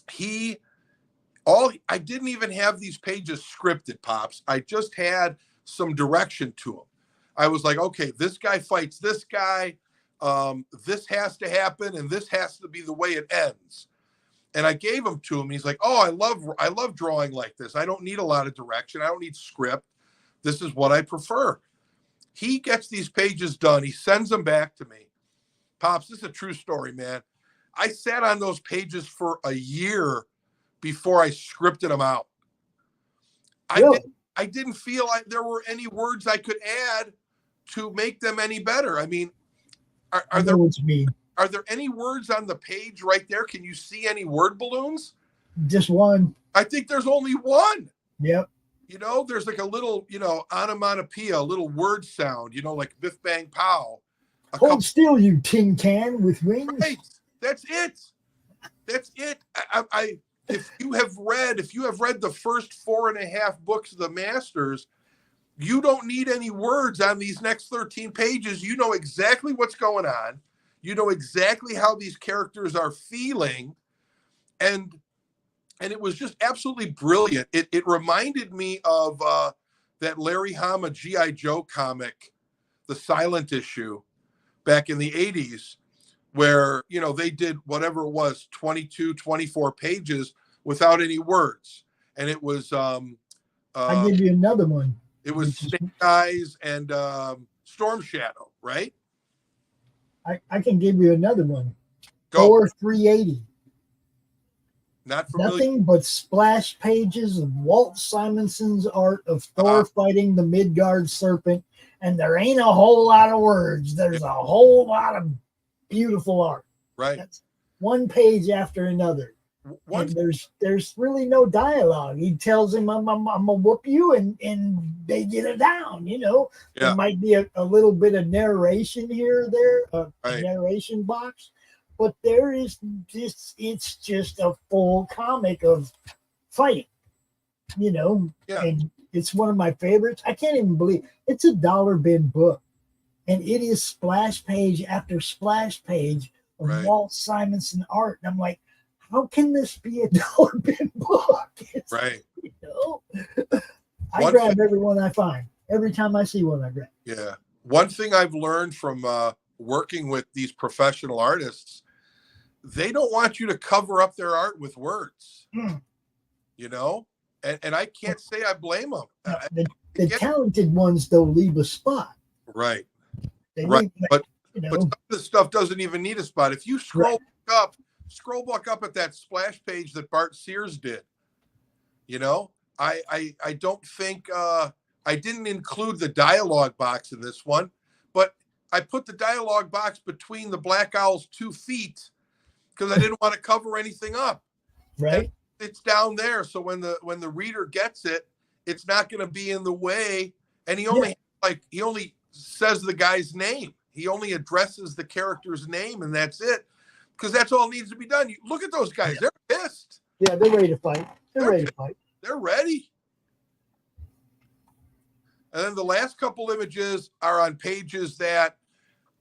I didn't even have these pages scripted, Pops. I just had some direction to them. I was like, okay, this guy fights this guy. This has to happen, and this has to be the way it ends. And I gave them to him. He's like, oh, I love drawing like this. I don't need a lot of direction. I don't need script. This is what I prefer. He gets these pages done. He sends them back to me. Pops, this is a true story, man. I sat on those pages for a year before I scripted them out. Really? I didn't feel like there were any words I could add to make them any better. I mean, are there any words on the page right there? Can you see any word balloons? Just one. I think there's only one. Yep. There's like a little, onomatopoeia, a little word sound, like biff bang pow. Hold still, you tin can with wings. Right. That's it. If you have read the first 4.5 books of the Masters, you don't need any words on these next 13 pages. You know exactly what's going on. You know exactly how these characters are feeling. And it was just absolutely brilliant. It reminded me of that Larry Hama G.I. Joe comic, the silent issue back in the 80s, where, they did whatever it was, 22, 24 pages without any words. And it was... I'll give you another one. It was Snake Eyes and Storm Shadow, right? I can give you another one. Go. Thor 380. Not familiar. Nothing but splash pages of Walt Simonson's art of Thor fighting the Midgard serpent, and there ain't a whole lot of words. There's a whole lot of beautiful art. Right. That's one page after another. And there's really no dialogue. He tells him, I'm gonna whoop you, and they get it down. There might be a little bit of narration here or there, a narration box, but there is it's just a full comic of fighting, and it's one of my favorites. I can't even believe it's a dollar bin book, and it is splash page after splash page of Walt Simonson art, and I'm like, how can this be a dollar bin book? Right. I grab every one I find. Every time I see one, I grab. Yeah. One thing I've learned from working with these professional artists, they don't want you to cover up their art with words. And I can't say I blame them. The talented ones, though, leave a spot. Right. But some of this stuff doesn't even need a spot. If you scroll back up at that splash page that Bart Sears did, I don't think I didn't include the dialogue box in this one, but I put the dialogue box between the Black Owl's 2 feet because I didn't want to cover anything up. Right. And it's down there, so when the reader gets it, it's not going to be in the way. And he only says the guy's name. He only addresses the character's name, and that's it. Because that's all needs to be done. Look at those guys. They're pissed. Yeah, they're ready to fight. They're ready. And then the last couple images are on pages that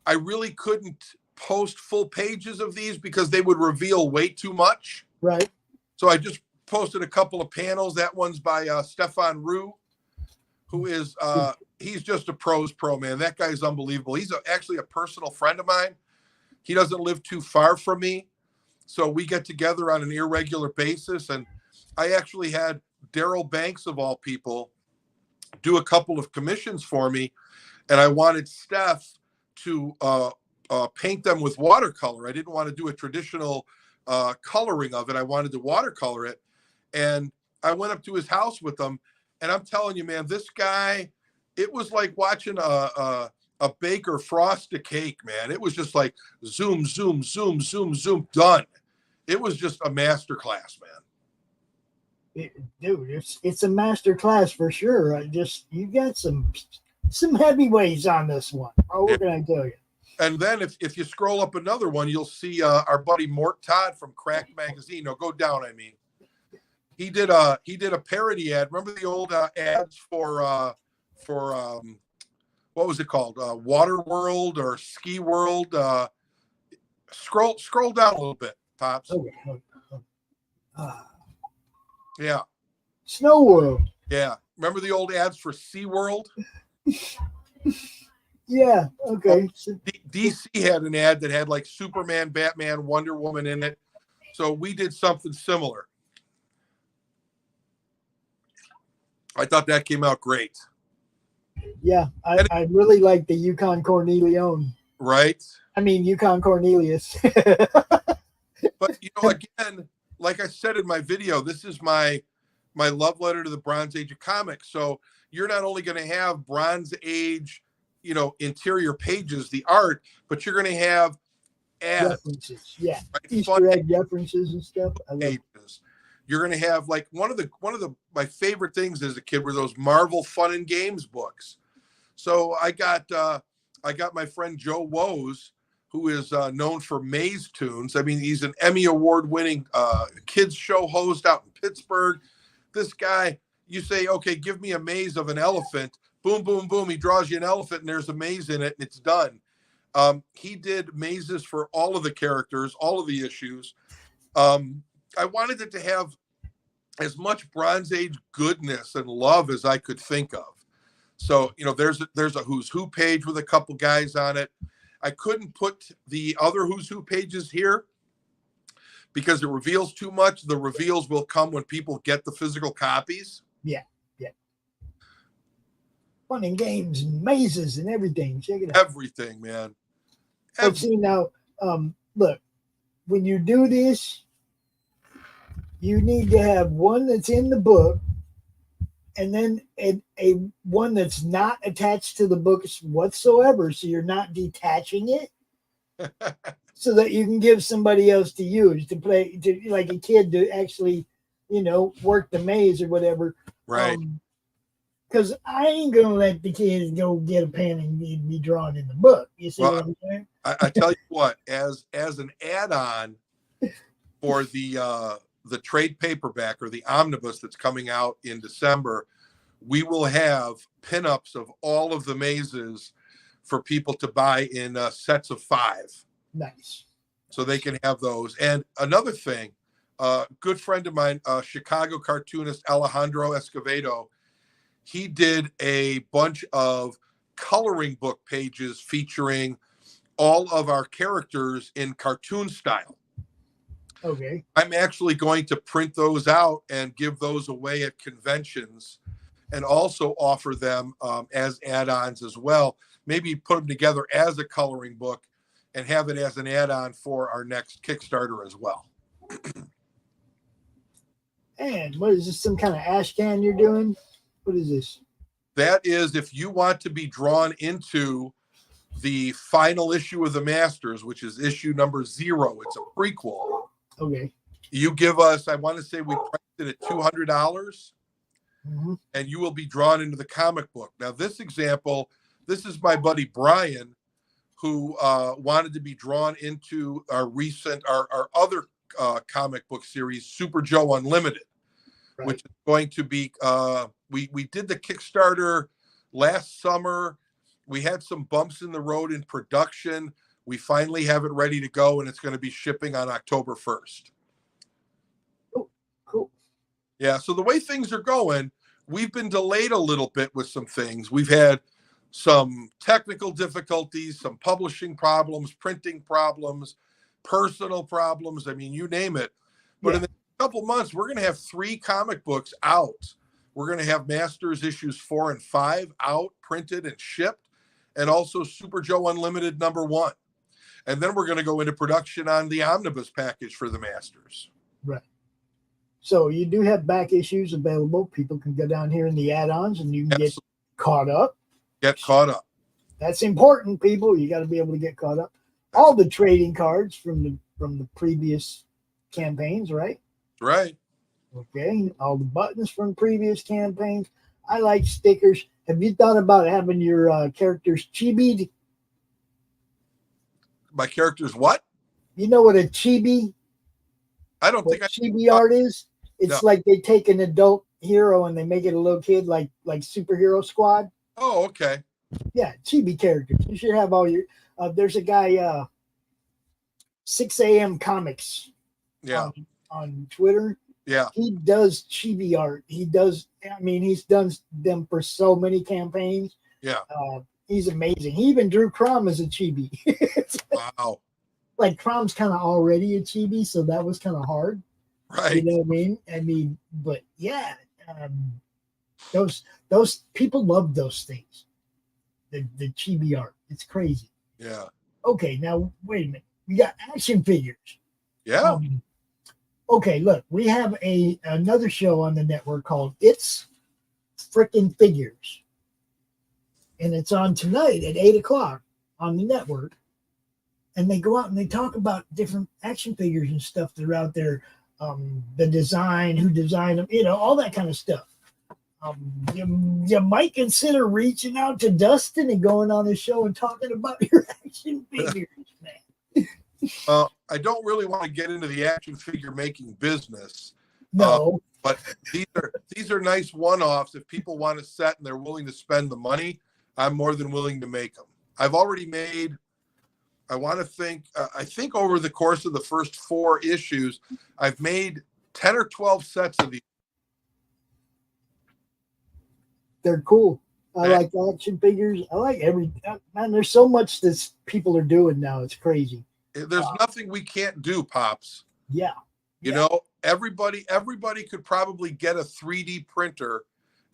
I really couldn't post full pages of these because they would reveal way too much. Right. So I just posted a couple of panels. That one's by Stefan Rue, who is, he's just a pro, man. That guy's unbelievable. He's actually a personal friend of mine. He doesn't live too far from me, so we get together on an irregular basis. And I actually had Daryl Banks, of all people, do a couple of commissions for me, and I wanted Steph to paint them with watercolor. I didn't want to do a traditional coloring of it. I wanted to watercolor it, and I went up to his house with them, and I'm telling you, man, this guy, it was like watching a baker frost a cake, man. It was just like zoom, zoom, zoom, zoom, zoom, done. It was just a master class, man. Dude, it's a master class for sure. You got some heavyweights on this one. Oh, what can I tell you? And then if you scroll up another one, you'll see our buddy Mort Todd from Crack Magazine. No, go down. I mean, he did a parody ad. Remember the old ads for what was it called? Water World or Ski World? Scroll down a little bit, Pops. Okay. Yeah. Snow World. Yeah. Remember the old ads for Sea World? Yeah. Okay. DC had an ad that had like Superman, Batman, Wonder Woman in it. So we did something similar. I thought that came out great. Yeah. I really like the Yukon Cornelion. Right? I mean, Yukon Cornelius. But, again, like I said in my video, this is my love letter to the Bronze Age of comics. So you're not only going to have Bronze Age, interior pages, the art, but you're going to have ads. References. Yeah. Right? Easter egg references and stuff. I love pages. You're going to have like one of my favorite things as a kid were those Marvel Fun and Games books. So I got my friend Joe Woes, who is known for Maze Tunes. I mean, he's an Emmy Award-winning kids show host out in Pittsburgh. This guy, you say, okay, give me a maze of an elephant. Boom, boom, boom. He draws you an elephant, and there's a maze in it, and it's done. He did mazes for all of the characters, all of the issues. I wanted it to have as much Bronze Age goodness and love as I could think of. So, there's a Who's Who page with a couple guys on it. I couldn't put the other Who's Who pages here because it reveals too much. The reveals will come when people get the physical copies. Yeah. Fun and games and mazes and everything. Check it out. Everything, man. But see now, look, when you do this, you need to have one that's in the book and then a one that's not attached to the books whatsoever. So you're not detaching it so that you can give somebody else to use to play, like a kid to actually, work the maze or whatever. Right. Because I ain't going to let the kids go get a pen and be drawn in the book. You see what I'm saying? I tell you what, as an add-on for the trade paperback or the omnibus that's coming out in December, we will have pinups of all of the mazes for people to buy in sets of 5. Nice. So they can have those. And another thing, good friend of mine, Chicago cartoonist Alejandro Escovedo, he did a bunch of coloring book pages featuring all of our characters in cartoon style. Okay. I'm actually going to print those out and give those away at conventions and also offer them as add-ons as well. Maybe put them together as a coloring book and have it as an add-on for our next Kickstarter as well. And what is this, some kind of ash can you're doing? What is this? That is if you want to be drawn into the final issue of the Masters, which is issue number 0. It's a prequel. Okay. You give us, I want to say we priced it at $200, and you will be drawn into the comic book. Now, this example, this is my buddy Brian, who wanted to be drawn into our other comic book series, Super Joe Unlimited, which is going to be, we did the Kickstarter last summer. We had some bumps in the road in production. We finally have it ready to go, and it's going to be shipping on October 1st. Oh, cool. Yeah, so the way things are going, we've been delayed a little bit with some things. We've had some technical difficulties, some publishing problems, printing problems, personal problems. I mean, you name it. But in a couple months, we're going to have 3 comic books out. We're going to have Masters issues 4 and 5 out, printed and shipped, and also Super Joe Unlimited number 1. And then we're going to go into production on the omnibus package for the Masters. Right. So you do have back issues available. People can go down here in the add-ons and you can get caught up. Get caught up. That's important, people. You got to be able to get caught up. All the trading cards from the previous campaigns, right? Right. Okay. All the buttons from previous campaigns. I like stickers. Have you thought about having your characters chibied? My character's what? You know what a chibi? I don't think Chibi art is? It's No. like they take an adult hero and they make it a little kid, like Superhero Squad. Oh, okay. Yeah, chibi characters. You should have all your. There's a guy, 6 a.m. Comics. Yeah. On Twitter. Yeah. He does chibi art. He does. I mean, he's done them for so many campaigns. Yeah. He's amazing. He even drew Crom as a chibi. Wow. Like Crom's kind of already a chibi, so that was kind of hard. Right. You know what I mean? I mean, but yeah, those people love those things. The chibi art. It's crazy. Yeah. Okay, now wait a minute. We got action figures. Yeah. Okay, look, we have another show on the network called It's Frickin' Figures. And it's on tonight at 8:00 on the network. And they go out and they talk about different action figures and stuff that are out there. The design, who designed them, all that kind of stuff. You might consider reaching out to Dustin and going on his show and talking about your action figures, man. I don't really want to get into the action figure making business. No. But these are nice one-offs. If people want a set and they're willing to spend the money, I'm more than willing to make them. I've already made, I think over the course of the first 4 issues, I've made 10 or 12 sets of these. They're cool. I like action figures. I like man, there's so much that people are doing now. It's crazy. There's nothing we can't do, Pops. Yeah. You know, everybody could probably get a 3D printer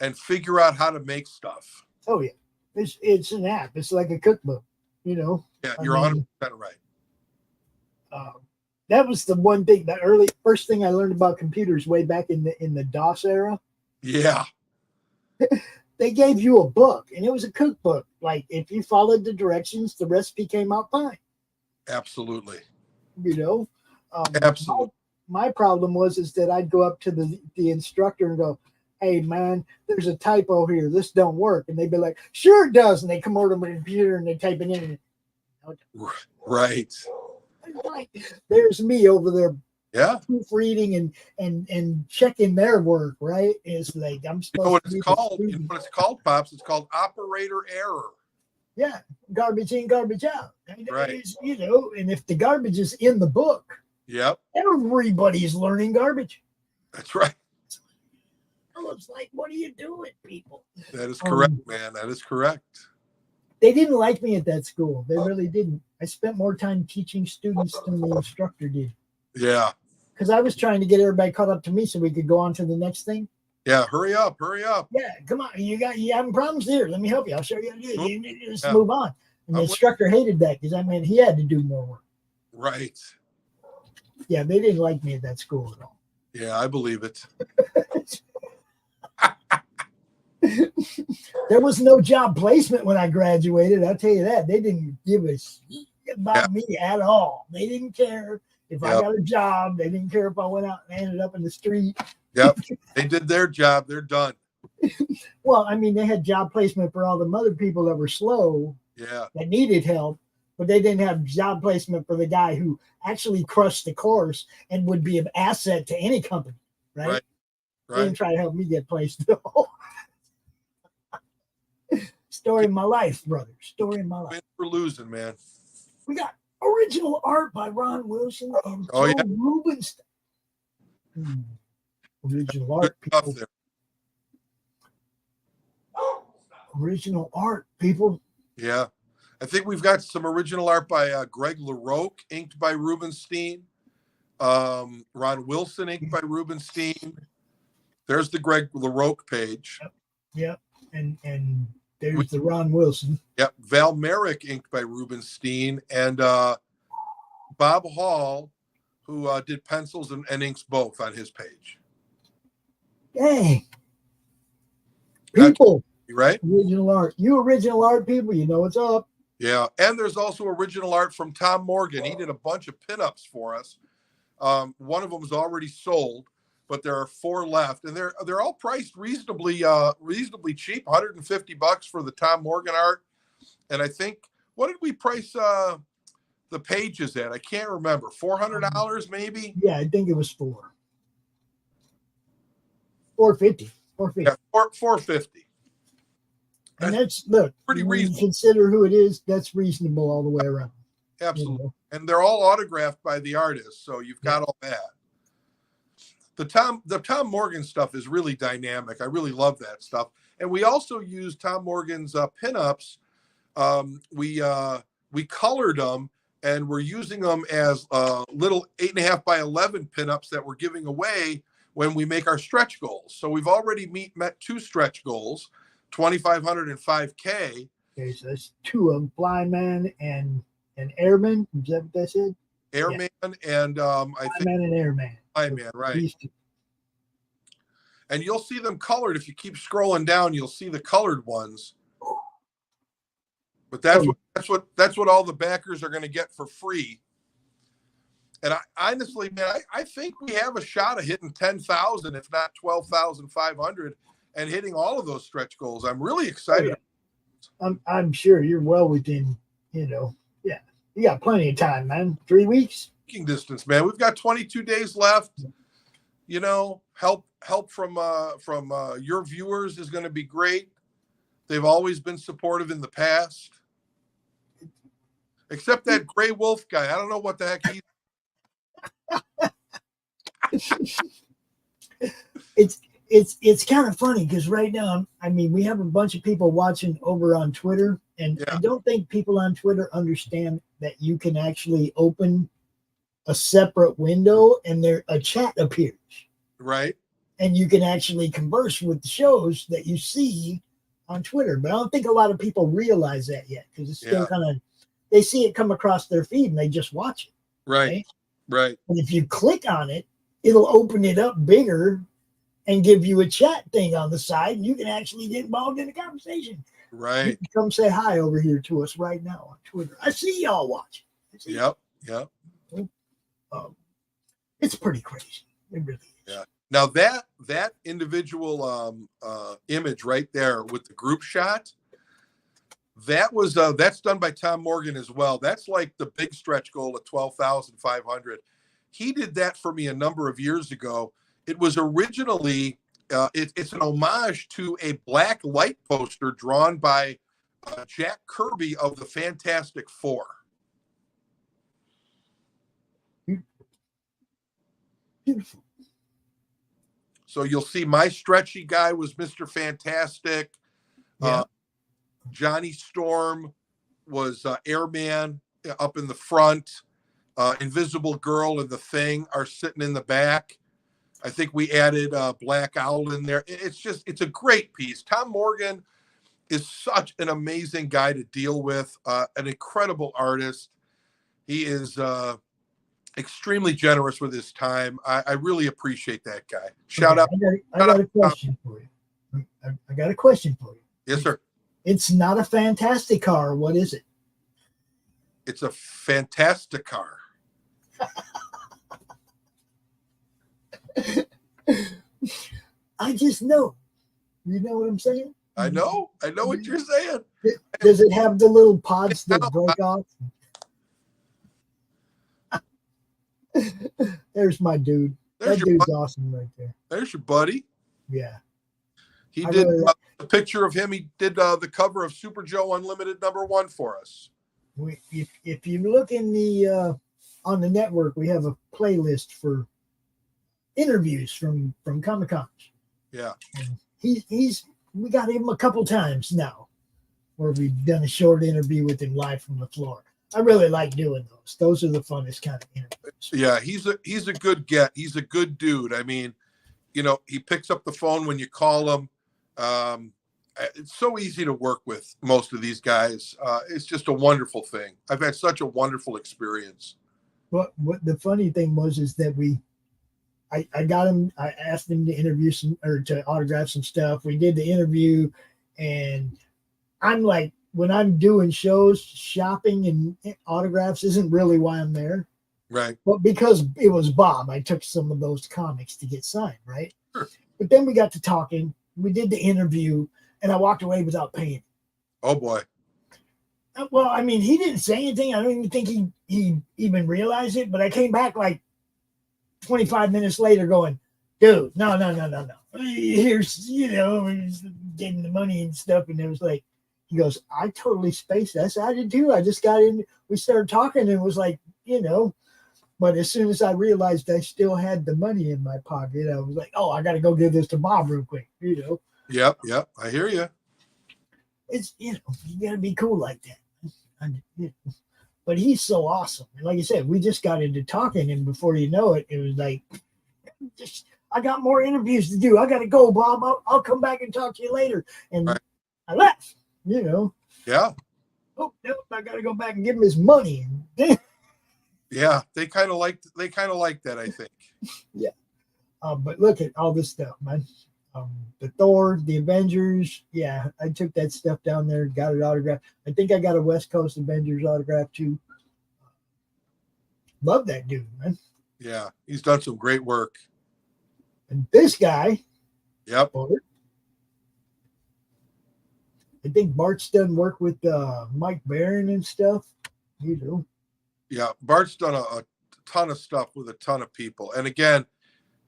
and figure out how to make stuff. Oh yeah. It's an app. It's like a cookbook, Yeah, you're 100% right. That was the one thing, the first thing I learned about computers way back in the DOS era. Yeah. They gave you a book, and it was a cookbook. Like, if you followed the directions, the recipe came out fine. Absolutely. Absolutely. My problem is that I'd go up to the instructor and go, "Hey, man, there's a typo here. This don't work." And they'd be like, "Sure it does." And they come over to my computer and they type it in. Right. Like, there's me over there. Yeah. Proofreading and checking their work, right? It's like I'm supposed You know what to it's called? You know what it's called, Pops? It's called operator error. Yeah, garbage in, garbage out. Right. And if the garbage is in the book, yep, everybody's learning garbage. That's right. It's like, what are you doing, people? That is correct, man. That is correct. They didn't like me at that school. They really didn't. I spent more time teaching students than the instructor did. Yeah. Because I was trying to get everybody caught up to me so we could go on to the next thing. Yeah, hurry up. Yeah, come on. You having problems here. Let me help you. I'll show you how to do it. You just Yeah. move on. And the instructor hated that because, he had to do more work. Right. Yeah, they didn't like me at that school at all. Yeah, I believe it. There was no job placement when I graduated. I'll tell you that. They didn't give a shit about me at all. They didn't care if I got a job. They didn't care if I went out and ended up in the street. Yep. They did their job. They're done. Well, they had job placement for all the other people that were slow. Yeah. That needed help, but they didn't have job placement for the guy who actually crushed the course and would be an asset to any company. Right. They didn't try to help me get placed at all. Story of my life, brother. Story of my life. We're losing, man. We got original art by Ron Wilson and Joe Rubenstein. Original art, people. Original art, people. Yeah. I think we've got some original art by Greg LaRocque, inked by Rubenstein. Ron Wilson, inked by Rubenstein. There's the Greg LaRocque page. Yep. And there's the Ron Wilson. Yep. Val Merrick, inked by Rubenstein. And Bob Hall, who did pencils and inks both on his page. Dang. People. Right? Original art. You original art people, you know what's up. Yeah. And there's also original art from Tom Morgan. He did a bunch of pinups for us. One of them is already sold, but there are 4 left, and they're all priced reasonably cheap, $150 for the Tom Morgan art. And I think, what did we price the the pages at? I can't remember. $400 maybe? Yeah, I think it was $450. Yeah, $450. And that's, look, pretty when you reasonable. Consider who it is, that's reasonable all the way around. Absolutely. You know? And they're all autographed by the artist, so you've got all that. The Tom Morgan stuff is really dynamic. I really love that stuff. And we also use Tom Morgan's pinups. We colored them, and we're using them as little 8.5 by 11 pinups that we're giving away when we make our stretch goals. So we've already met 2 stretch goals, 2,500 and 5K. Okay, so that's 2 of them, Flyman and Airman. Is that what that said? Airman and I think Flyman and Airman. Flyman, right. These 2. And you'll see them colored. If you keep scrolling down, you'll see the colored ones. But that's what all the backers are going to get for free. And I honestly, man, I think we have a shot of hitting 10,000, if not 12,500, and hitting all of those stretch goals. I'm really excited. Oh, yeah. I'm sure you're well within, yeah. You got plenty of time, man. 3 weeks. Speaking distance, man. We've got 22 days left. Help from your viewers is going to be great. They've always been supportive in the past. Except that Gray Wolf guy. I don't know what the heck he's. It's kind of funny because right now, I mean, we have a bunch of people watching over on Twitter, and I don't think people on Twitter understand that you can actually open a separate window and there a chat appears. Right. And you can actually converse with the shows that you see on Twitter. But I don't think a lot of people realize that yet because it's still kind of, they see it come across their feed and they just watch it. Right. Right. And if you click on it, it'll open it up bigger and give you a chat thing on the side, and you can actually get involved in the conversation. Right. You can come say hi over here to us right now on Twitter. I see y'all watching. Yep. It's pretty crazy. It really is. Yeah. Now that individual image right there with the group shot, that's done by Tom Morgan as well. That's like the big stretch goal of 12,500. He did that for me a number of years ago. It was originally, it's an homage to a black light poster drawn by Jack Kirby of the Fantastic Four. Beautiful. So you'll see my stretchy guy was Mr. Fantastic. Johnny Storm was Airman up in the front. Invisible Girl and the Thing are sitting in the back. I think we added Black Owl in there. It's a great piece. Tom Morgan is such an amazing guy to deal with, an incredible artist. He is extremely generous with his time. I really appreciate that guy. Shout out. I got a question for you. I got a question for you. Yes, sir. It's not a fantastic car. What is it? It's a fantastic car. I just know. You know what I'm saying? I know what you're saying. Does it have the little pods that break off? There's my dude. That dude's awesome right there. There's your buddy. Yeah. He did a picture of him. He did the cover of Super Joe Unlimited #1 for us. If you look in the on the network, we have a playlist for interviews from Comic-Cons. Yeah. And we got him a couple times now where we've done a short interview with him live from the floor. I really like doing those. Those are the funnest kind of interviews. Yeah, he's a good get. He's a good dude. I mean, he picks up the phone when you call him. It's so easy to work with most of these guys. It's just a wonderful thing. I've had such a wonderful experience. What the funny thing is that I got him. I asked him to interview to autograph some stuff. We did the interview, and I'm like, when I'm doing shows, shopping and autographs isn't really why I'm there. Right. But because it was Bob, I took some of those comics to get signed, right? Sure. But then we got to talking. We did the interview, and I walked away without paying. Oh, boy. Well, I mean, he didn't say anything. I don't even think he even realized it. But I came back like 25 minutes later, going, "Dude, no. Here's he's getting the money and stuff." And it was like, he goes, "I totally spaced that. I did too. I just got in. We started talking, and it was like, But as soon as I realized I still had the money in my pocket, I was like, "Oh, I got to go give this to Bob real quick." Yep. I hear you. It's you got to be cool like that. But he's so awesome. And like I said, we just got into talking, and before you know it, it was like, I got more interviews to do. I got to go, Bob. I'll come back and talk to you later. And right. I left. Yeah. Oh no, I got to go back and give him his money. Yeah, they kind of like that, I think. Yeah. But look at all this stuff, man. The Thor, the Avengers. Yeah, I took that stuff down there, got it autographed. I think I got a West Coast Avengers autograph too. Love that dude, man. Yeah, he's done some great work. And this guy, yep. Bart, I think Bart's done work with Mike Baron and stuff. Yeah, Bart's done a ton of stuff with a ton of people. And again,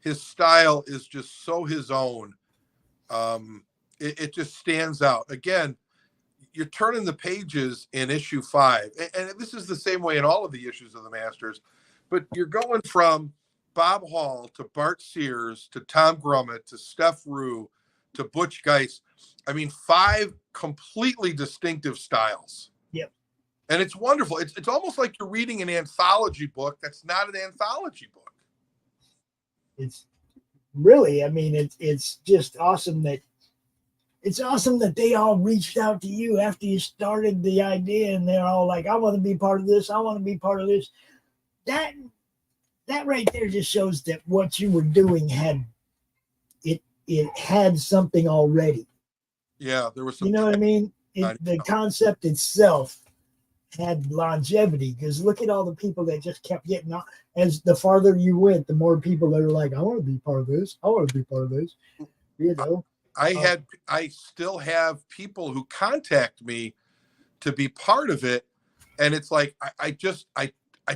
his style is just so his own. It just stands out. Again, you're turning the pages in issue 5. And this is the same way in all of the issues of the Masters. But you're going from Bob Hall to Bart Sears to Tom Grummett to Steph Rue to Butch Geist. I mean, 5 completely distinctive styles. Yep. And it's wonderful. It's almost like you're reading an anthology book that's not an anthology book. It's really, I mean, it's just awesome that they all reached out to you after you started the idea, and they're all like, "I want to be part of this. I want to be part of this." That right there just shows that what you were doing had something already. Yeah, there was some. You know what I mean? The concept itself had longevity, because look at all the people that just kept getting on. As the farther you went, the more people that are like, "I want to be part of this. I want to be part of this." I still have people who contact me to be part of it, and it's like I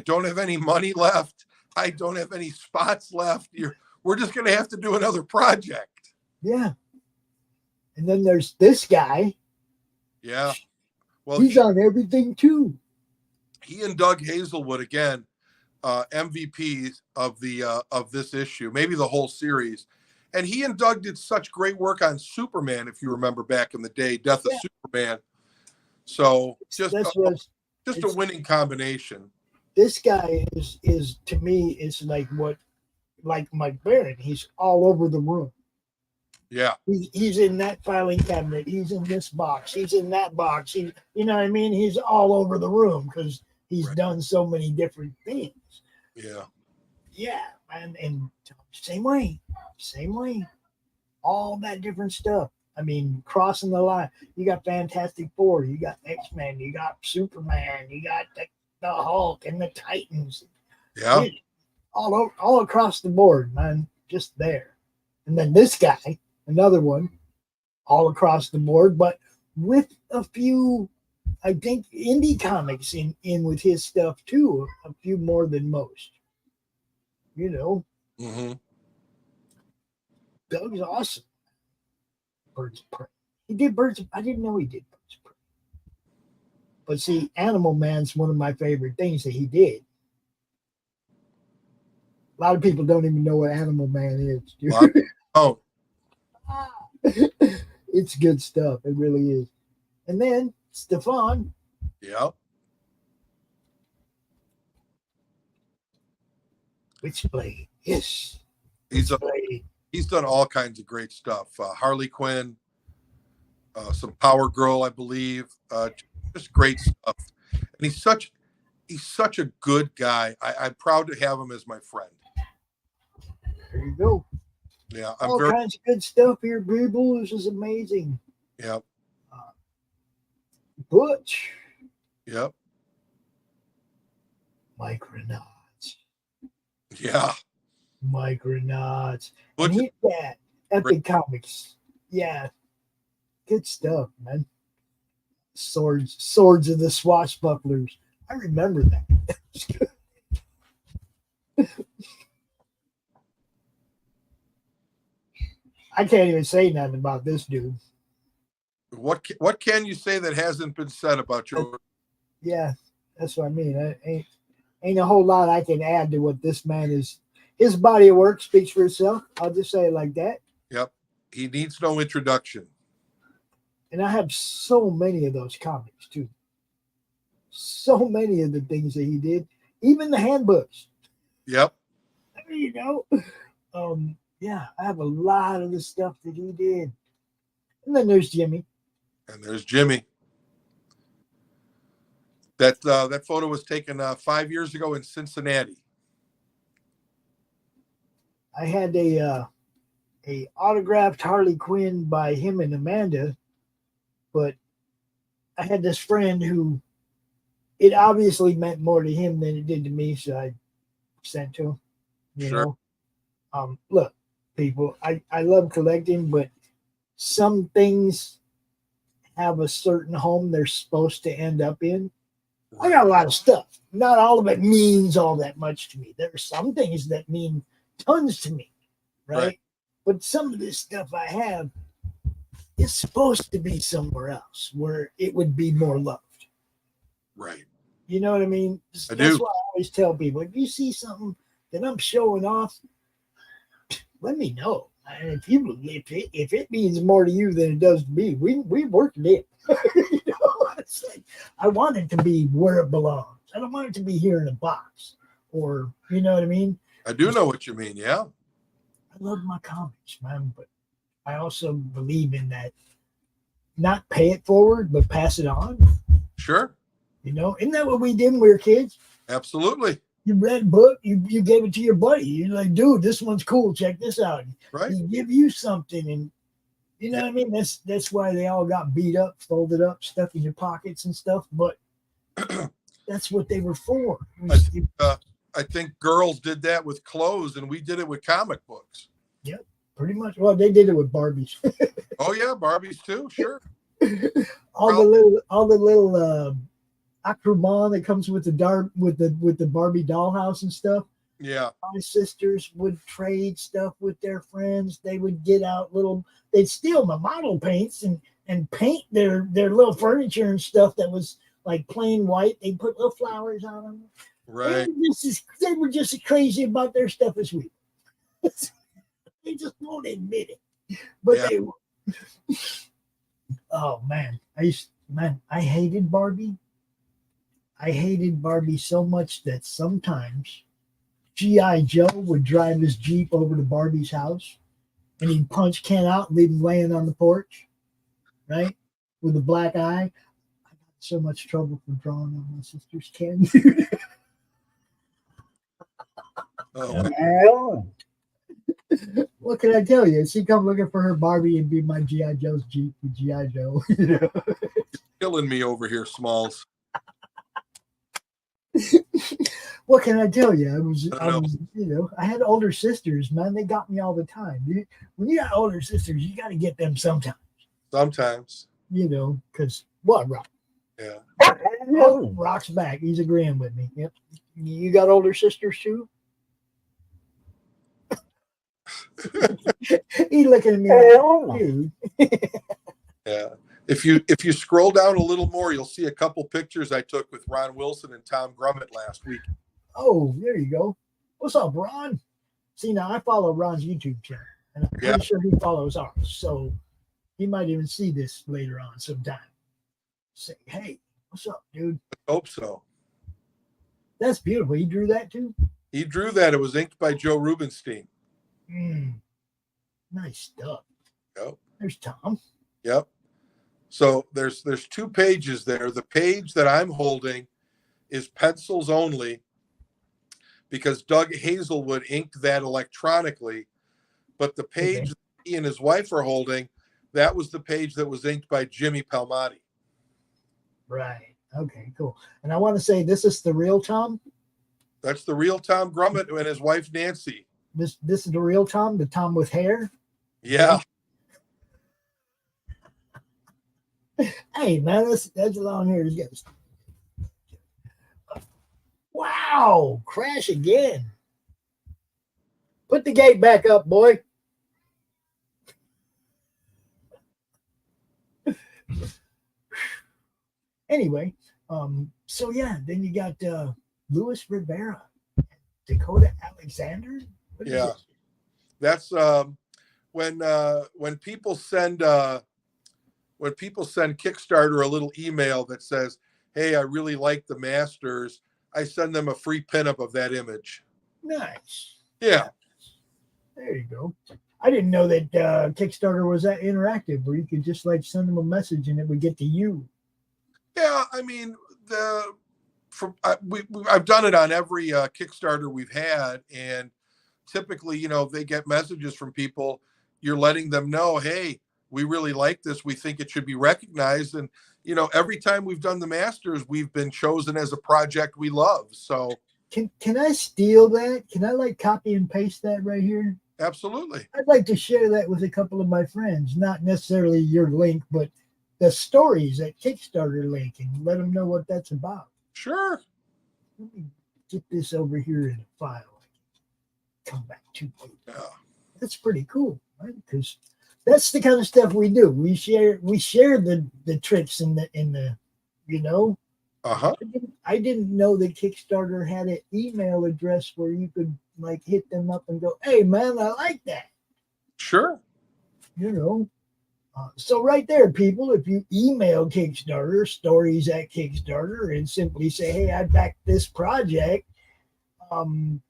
don't have any money left. I don't have any spots left. We're just going to have to do another project. Yeah. And then there's this guy. Yeah. Well, he's on everything too. He and Doug Hazelwood, again, MVPs of this issue, maybe the whole series. And he and Doug did such great work on Superman, if you remember back in the day, Death of Superman. So just a winning combination. This guy is to me, it's like Mike Baron. He's all over the room. Yeah. He's in that filing cabinet. He's in this box. He's in that box. You know what I mean? He's all over the room because he's done so many different things. Yeah. Yeah. And same way. All that different stuff. I mean, crossing the line. You got Fantastic Four. You got X-Men. You got Superman. You got the Hulk and the Titans. Yeah. All across the board, man. Just there. And then this guy, another one, all across the board, but with a few, I think, indie comics in with his stuff too. A few more than most. Mm-hmm. Doug's awesome. Birds of Prey. He did Birds of I didn't know he did Birds of Prey. But see, Animal Man's one of my favorite things that he did. A lot of people don't even know what Animal Man is. Oh. It's good stuff. It really is. And then Stefan. Yeah. Witchblade. Yes. He's done all kinds of great stuff. Harley Quinn, some Power Girl, I believe. Just great stuff. And he's such a good guy. I'm proud to have him as my friend. There you go. Yeah, all kinds of good stuff here, people. This is amazing. Yep. Butch. Yep. Micronauts. Yeah. Micronauts. And he's that Epic Comics. Yeah. Good stuff, man. Swords of the Swashbucklers. I remember that. I can't even say nothing about this dude. What can you say that hasn't been said about your? Yeah, that's what I mean. Ain't a whole lot I can add to what this man is. His body of work speaks for itself. I'll just say it like that. Yep, he needs no introduction. And I have so many of those comics too. So many of the things that he did, even the handbooks. Yep. You know, yeah, I have a lot of the stuff that he did. And then there's Jimmy. And there's Jimmy. That photo was taken 5 years ago in Cincinnati. I had a autographed Harley Quinn by him and Amanda, but I had this friend who it obviously meant more to him than it did to me, so I sent to him. You know, look, people, I love collecting, but some things have a certain home they're supposed to end up in. I got a lot of stuff. Not all of it means all that much to me. There are some things that mean tons to me, right? But some of this stuff I have is supposed to be somewhere else where it would be more loved. Right. You know what I mean? I That's do. why I always tell people, if you see something that I'm showing off, let me know. And if it means more to you than it does to me, we worked it. You know, it's like, I want it to be where it belongs. I don't want it to be here in a box, or you know what I mean. I do know what you mean. Yeah. I love my comics, man, but I also believe in that. Not pay it forward, but pass it on. Sure. You know, isn't that what we did when we were kids? Absolutely. You read a book, you gave it to your buddy. You're like, dude, this one's cool. Check this out. Right. He give you something, and you know what I mean? That's why they all got beat up, folded up, stuck in your pockets and stuff. But that's what they were for. I think girls did that with clothes, and we did it with comic books. Yep, pretty much. Well, they did it with Barbies. Oh yeah, Barbies too. Sure. all the little accoutrement that comes with the Barbie dollhouse and stuff. Yeah. My sisters would trade stuff with their friends. They would get out they'd steal my model paints and paint their little furniture and stuff that was like plain white. They'd put little flowers on them. Right. They were just as crazy about their stuff as we were. They just won't admit it. But yeah. They were. Oh man. I hated Barbie. I hated Barbie so much that sometimes G.I. Joe would drive his Jeep over to Barbie's house and he'd punch Ken out and leave him laying on the porch, right? With a black eye. I got so much trouble for drawing on my sister's Ken. Oh. What can I tell you? She come looking for her Barbie and be my G.I. Joe's Jeep with G.I. Joe. You know? Killing me over here, Smalls. What can I tell you? I had older sisters, man. They got me all the time. When you got older sisters, you got to get them sometimes. Sometimes. You know, because what, Rock? Yeah. Oh, Rock's back. He's agreeing with me. Yep. You got older sisters too? He's looking at me like, dude. Yeah. If you scroll down a little more, you'll see a couple pictures I took with Ron Wilson and Tom Grummett last week. Oh, there you go. What's up, Ron? See, now I follow Ron's YouTube channel, and I'm pretty sure he follows ours. So he might even see this later on sometime. Say, hey, what's up, dude? I hope so. That's beautiful. He drew that too? He drew that. It was inked by Joe Rubenstein. Nice stuff. Yep. There's Tom. Yep. So there's 2 pages there. The page that I'm holding is pencils only because Doug Hazelwood inked that electronically. But the page that he and his wife are holding, that was the page that was inked by Jimmy Palmiotti. Right. Okay, cool. And I want to say, this is the real Tom? That's the real Tom Grummett and his wife, Nancy. This is the real Tom, the Tom with hair? Yeah. Hey, man, that's along here. Wow, crash again. Put the gate back up, boy. Anyway, so yeah, then you got Louis Rivera, Dakota Alexander. Yeah, that's when people send Kickstarter a little email that says, "Hey, I really like the Masters," I send them a free pinup of that image. Nice. Yeah. There you go. I didn't know that Kickstarter was that interactive, where you could just like send them a message and it would get to you. Yeah, I mean, I've done it on every Kickstarter we've had, and typically, you know, they get messages from people. You're letting them know, hey, we really like this. We think it should be recognized. And, you know, every time we've done the Masters, we've been chosen as a project we love. So can I steal that? Can I like copy and paste that right here? Absolutely. I'd like to share that with a couple of my friends, not necessarily your link, but the stories at Kickstarter link, and let them know what that's about. Sure. Let me get this over here in a file. Come back to it. Yeah. That's pretty cool, right? Because that's the kind of stuff we do. We share the tricks in the you know. Uh-huh. I didn't know that Kickstarter had an email address where you could like hit them up and go, "Hey man, I like that." Sure. You know. So right there, people, if you email Kickstarter, stories at Kickstarter, and simply say, "Hey, I backed this project," and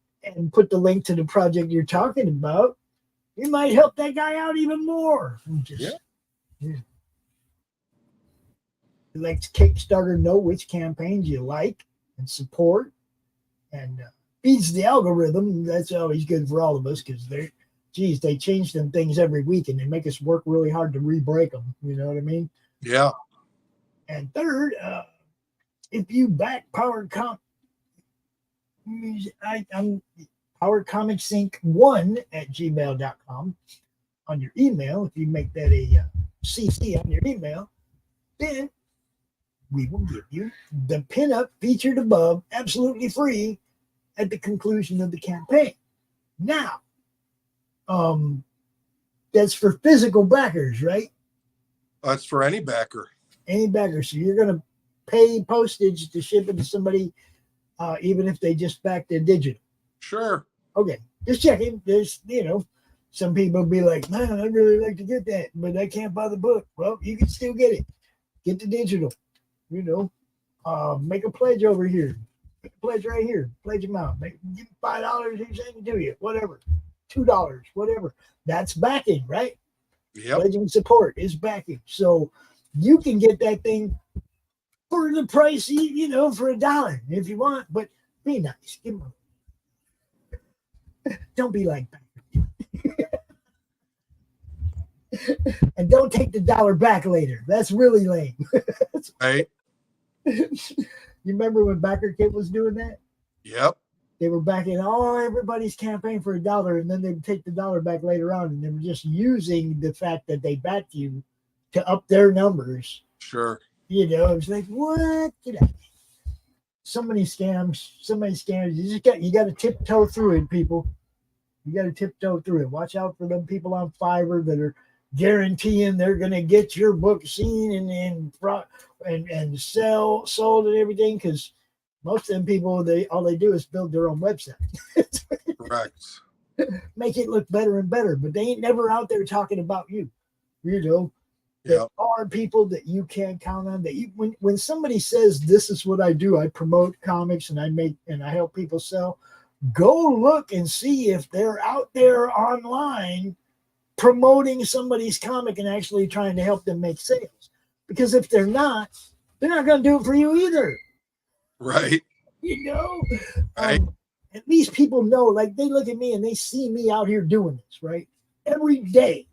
put the link to the project you're talking about, you might help that guy out even more. Yeah. Let Kickstarter know which campaigns you like and support, and feeds the algorithm. That's always good for all of us, because they change them things every week, and they make us work really hard to re-break them. You know what I mean? Yeah. And third, if you back Power Comics PowerComicsInc1@gmail.com on your email, if you make that a CC on your email, then we will give you the pinup featured above, absolutely free, at the conclusion of the campaign. Now, that's for physical backers, right? That's for any backer. Any backer. So you're going to pay postage to ship it to somebody, even if they just backed a digital. Sure. Okay, just checking. There's, you know, some people be like, "Man, I'd really like to get that, but I can't buy the book." Well, you can still get it. Get the digital. You know, make a pledge over here. Make a pledge right here. Pledge amount. Give $5. He's sending it to you. Whatever. $2. Whatever. That's backing, right? Yep. Pledging support is backing. So you can get that thing for the price, you know, for $1 if you want. But be nice. Give them. Don't be like that. And don't take the $1 back later. That's really lame. Right. You remember when Backer Kit was doing that? Yep. They were backing everybody's campaign for $1, and then they'd take the $1 back later on, and they were just using the fact that they backed you to up their numbers. Sure. You know, it's like, what? Get out. So many scams. You got to tiptoe through it, people. You got to tiptoe through it. Watch out for them people on Fiverr that are guaranteeing they're going to get your book seen and sold and everything, because most of them people, all they do is build their own website. Correct. Make it look better and better, but they ain't never out there talking about you. You know, there are people that you can count on. That when somebody says, "This is what I do, I promote comics and I help people sell," go look and see if they're out there online promoting somebody's comic and actually trying to help them make sales. Because if they're not going to do it for you either. Right. You know, right. At least people know, like they look at me and they see me out here doing this, right? Every day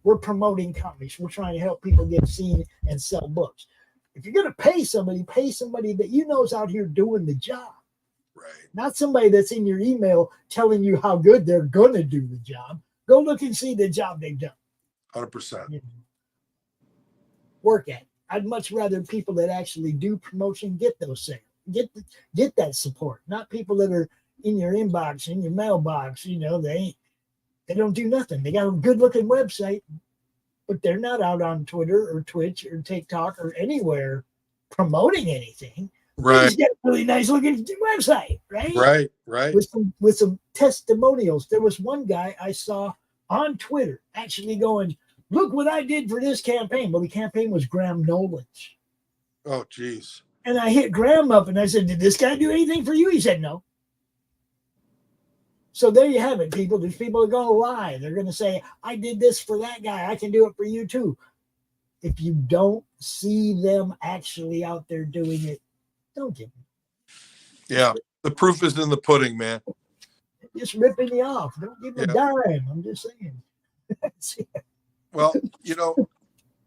we're promoting comics. We're trying to help people get seen and sell books. If you're going to pay somebody that you know is out here doing the job. Right. Not somebody that's in your email telling you how good they're going to do the job. Go look and see the job they've done. 100%. Work at it. I'd much rather people that actually do promotion get those things, get that support, not people that are in your inbox, in your mailbox. They don't do nothing. They got a good looking website, but they're not out on Twitter or Twitch or TikTok or anywhere promoting anything. Right. They just got a really nice looking website, Right. with some testimonials. There was one guy I saw on Twitter actually going, "Look what I did for this campaign." Well, the campaign was Graham Nolan's. Oh, geez. And I hit Graham up and I said, "Did this guy do anything for you?" He said, "No." So there you have it, people. There's people that are going to lie. They're going to say, "I did this for that guy. I can do it for you too." If you don't see them actually out there doing it, don't give them. Yeah. The proof is in the pudding, man. Just ripping you off. Don't give them a dime. I'm just saying. Well,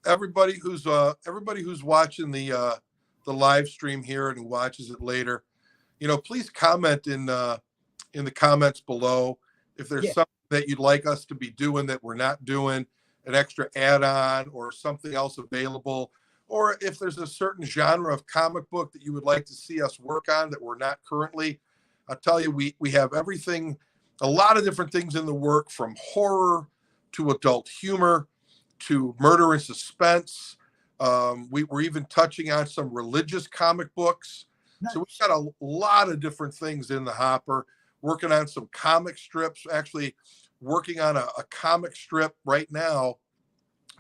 everybody who's watching the live stream here and who watches it later, please comment in the comments below if there's something that you'd like us to be doing that we're not doing, an extra add-on or something else available, or if there's a certain genre of comic book that you would like to see us work on that we're not currently. I'll tell you, we have everything, a lot of different things in the work, from horror to adult humor to murder and suspense. We're even touching on some religious comic books. Nice. So we've got a lot of different things in the hopper, working on some comic strips, actually working on a comic strip right now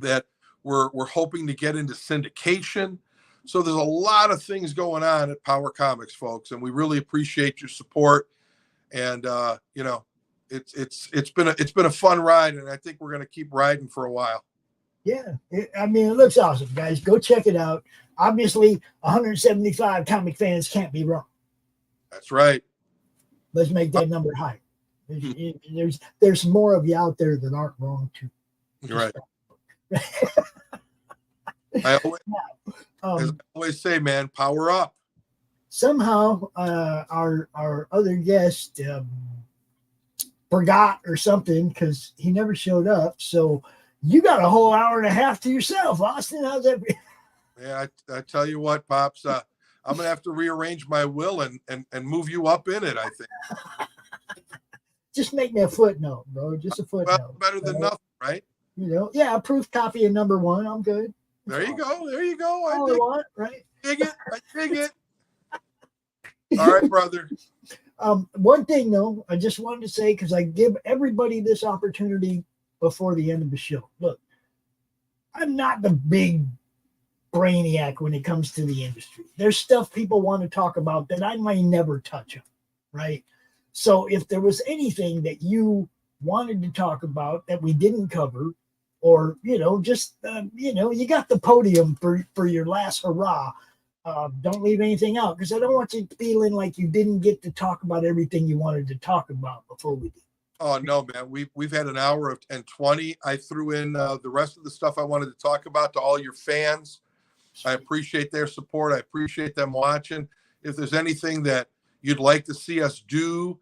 that we're hoping to get into syndication. So there's a lot of things going on at Power Comics, folks, and we really appreciate your support. And it's been a fun ride, and I think we're going to keep riding for a while. Yeah, it looks awesome, guys. Go check it out. Obviously, 175 comic fans can't be wrong. That's right. Let's make that number higher. There's more of you out there that aren't wrong too. You're right. As I always say, man, power up. Somehow, our other guest forgot or something because he never showed up. So you got a whole hour and a half to yourself, Austin. How's that? Yeah, I tell you what, Pops. I'm gonna have to rearrange my will and move you up in it, I think. Just make me a footnote, bro. Just a footnote. Well, better than nothing, right? A proof copy of number 1. I'm good. There you go. I want, right? I dig it. All right, brother. One thing though, I just wanted to say, because I give everybody this opportunity before the end of the show. Look, I'm not the big brainiac when it comes to the industry. There's stuff people want to talk about that I might never touch on, right? So if there was anything that you wanted to talk about that we didn't cover, or you got the podium for your last hurrah, don't leave anything out, because I don't want you feeling like you didn't get to talk about everything you wanted to talk about before we did. Oh no, man, we've had an hour and 20. I threw in the rest of the stuff I wanted to talk about to all your fans. I appreciate their support. I appreciate them watching. If there's anything that you'd like to see us do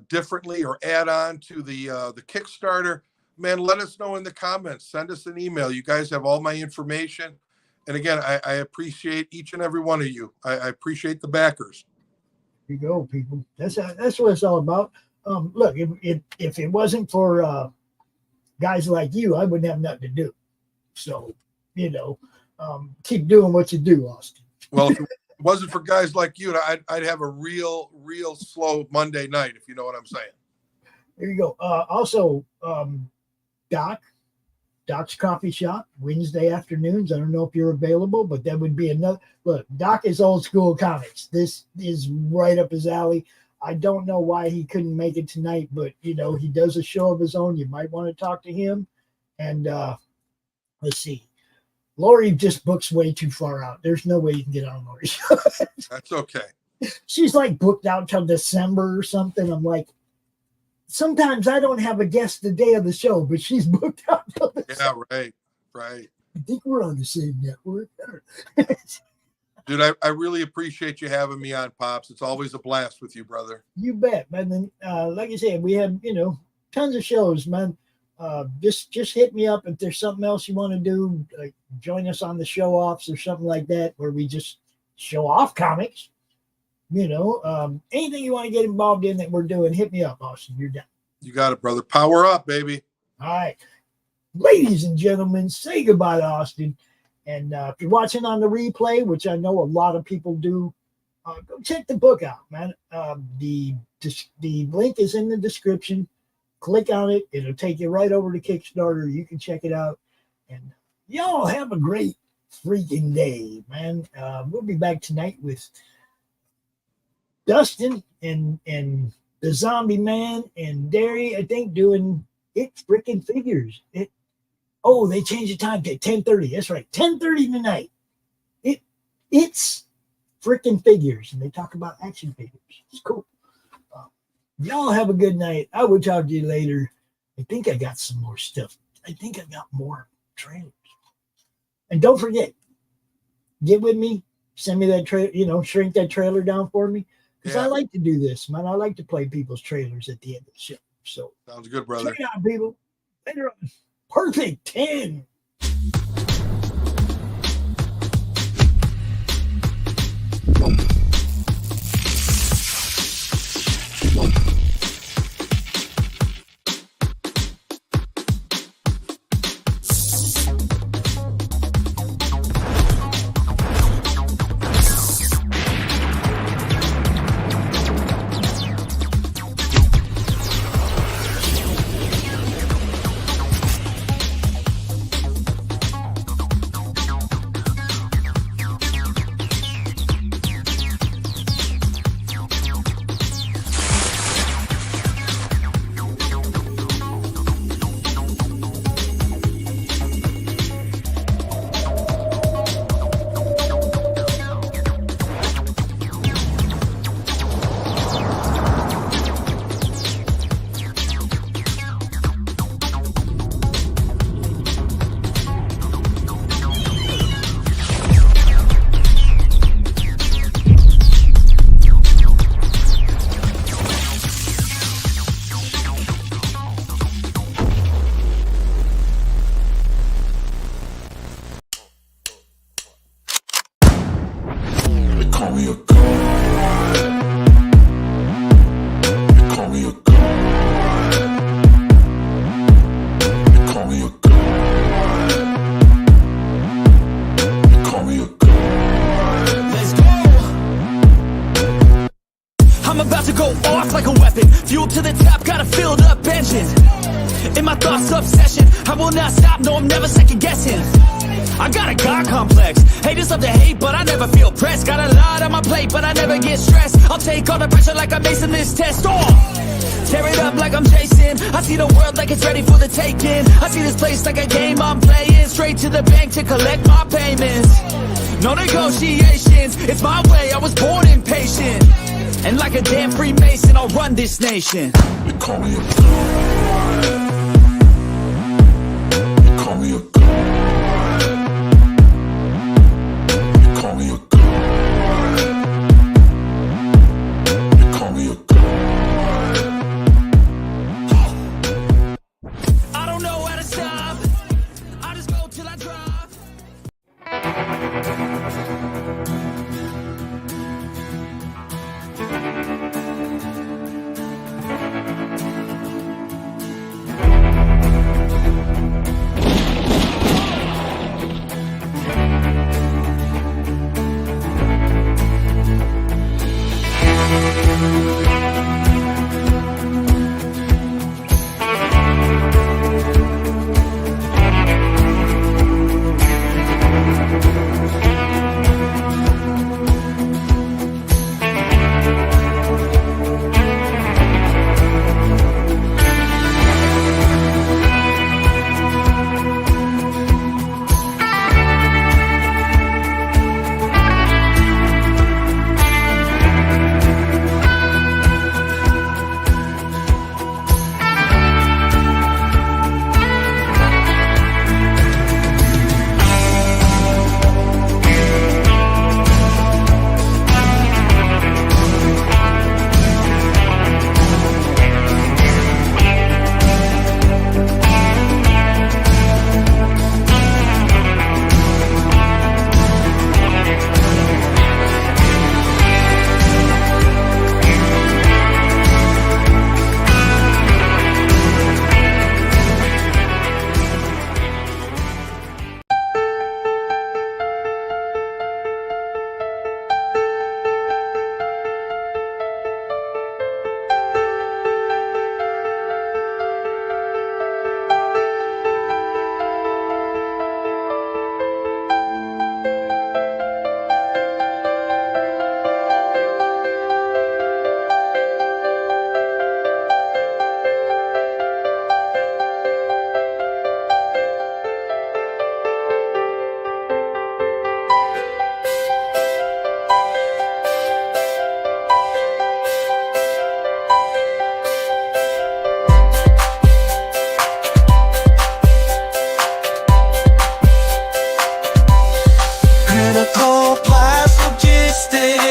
differently or add on to the Kickstarter, man, let us know in the comments. Send us an email. You guys have all my information. And again, I appreciate each and every one of you. I appreciate the backers. Here you go, people. That's what it's all about. Look, if it wasn't for guys like you, I wouldn't have nothing to do. So, keep doing what you do, Austin. Well, if it wasn't for guys like you, I'd have a real slow Monday night, if you know what I'm saying. There you go. Also, Doc's Coffee Shop, Wednesday afternoons. I don't know if you're available, but that would be another. Look, Doc is old school comics. This is right up his alley. I don't know why he couldn't make it tonight, but he does a show of his own. You might want to talk to him. And let's see. Laurie just books way too far out. There's no way you can get on Laurie's show. That's okay. She's like booked out till December or something. I'm like, sometimes I don't have a guest the day of the show, but she's booked out till December. Yeah, right. I think we're on the same network. Dude, I really appreciate you having me on, Pops. It's always a blast with you, brother. You bet, man. Like I said, we have, tons of shows, man. just hit me up if there's something else you want to do. Join us on the show offs or something like that, where we just show off comics. Anything you want to get involved in that we're doing, hit me up, Austin. You're down. You got it, brother. Power up, baby. All right. Ladies and gentlemen, say goodbye to Austin. And if you're watching on the replay, which I know a lot of people do, go check the book out, man. The link is in the description. Click on it. It'll take you right over to Kickstarter. You can check it out. And y'all have a great freaking day, man. We'll be back tonight with Dustin and the Zombie Man and Derry, I think, doing It Freaking Figures. They changed the time to 10:30. That's right, 10:30 tonight. It's Freaking Figures, and they talk about action figures. It's cool. Y'all have a good night. I will talk to you later. I think I got some more stuff. I think I got more trailers. And don't forget, get with me. Send me that trailer, shrink that trailer down for me. Because I like to do this, man. I like to play people's trailers at the end of the show. So sounds good, brother. Check it out, people. Later on. Perfect 10. To the top, got a filled up engine. In my thoughts, obsession. I will not stop, no, I'm never second guessing. I got a God complex. Haters love to hate, but I never feel pressed. Got a lot on my plate, but I never get stressed. I'll take all the pressure like I'm acing this test. Tear it up like I'm Jason. I see the world like it's ready for the taking. I see this place like a game I'm playing. Straight to the bank to collect my payments. No negotiations, it's my way, I was born impatient. And like a damn Freemason, I'll run this nation. They call me a god. They call me a god. They call me a god. They call me a god. I don't know how to stop. I just go till I drop.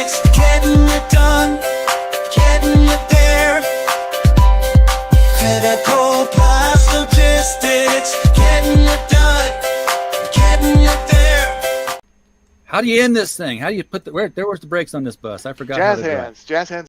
logistics, getting it done, getting it there. Critical path logistics, getting it done, getting it there. How do you end this thing? How do you put the where's the brakes on this bus? I forgot. Jazz hands.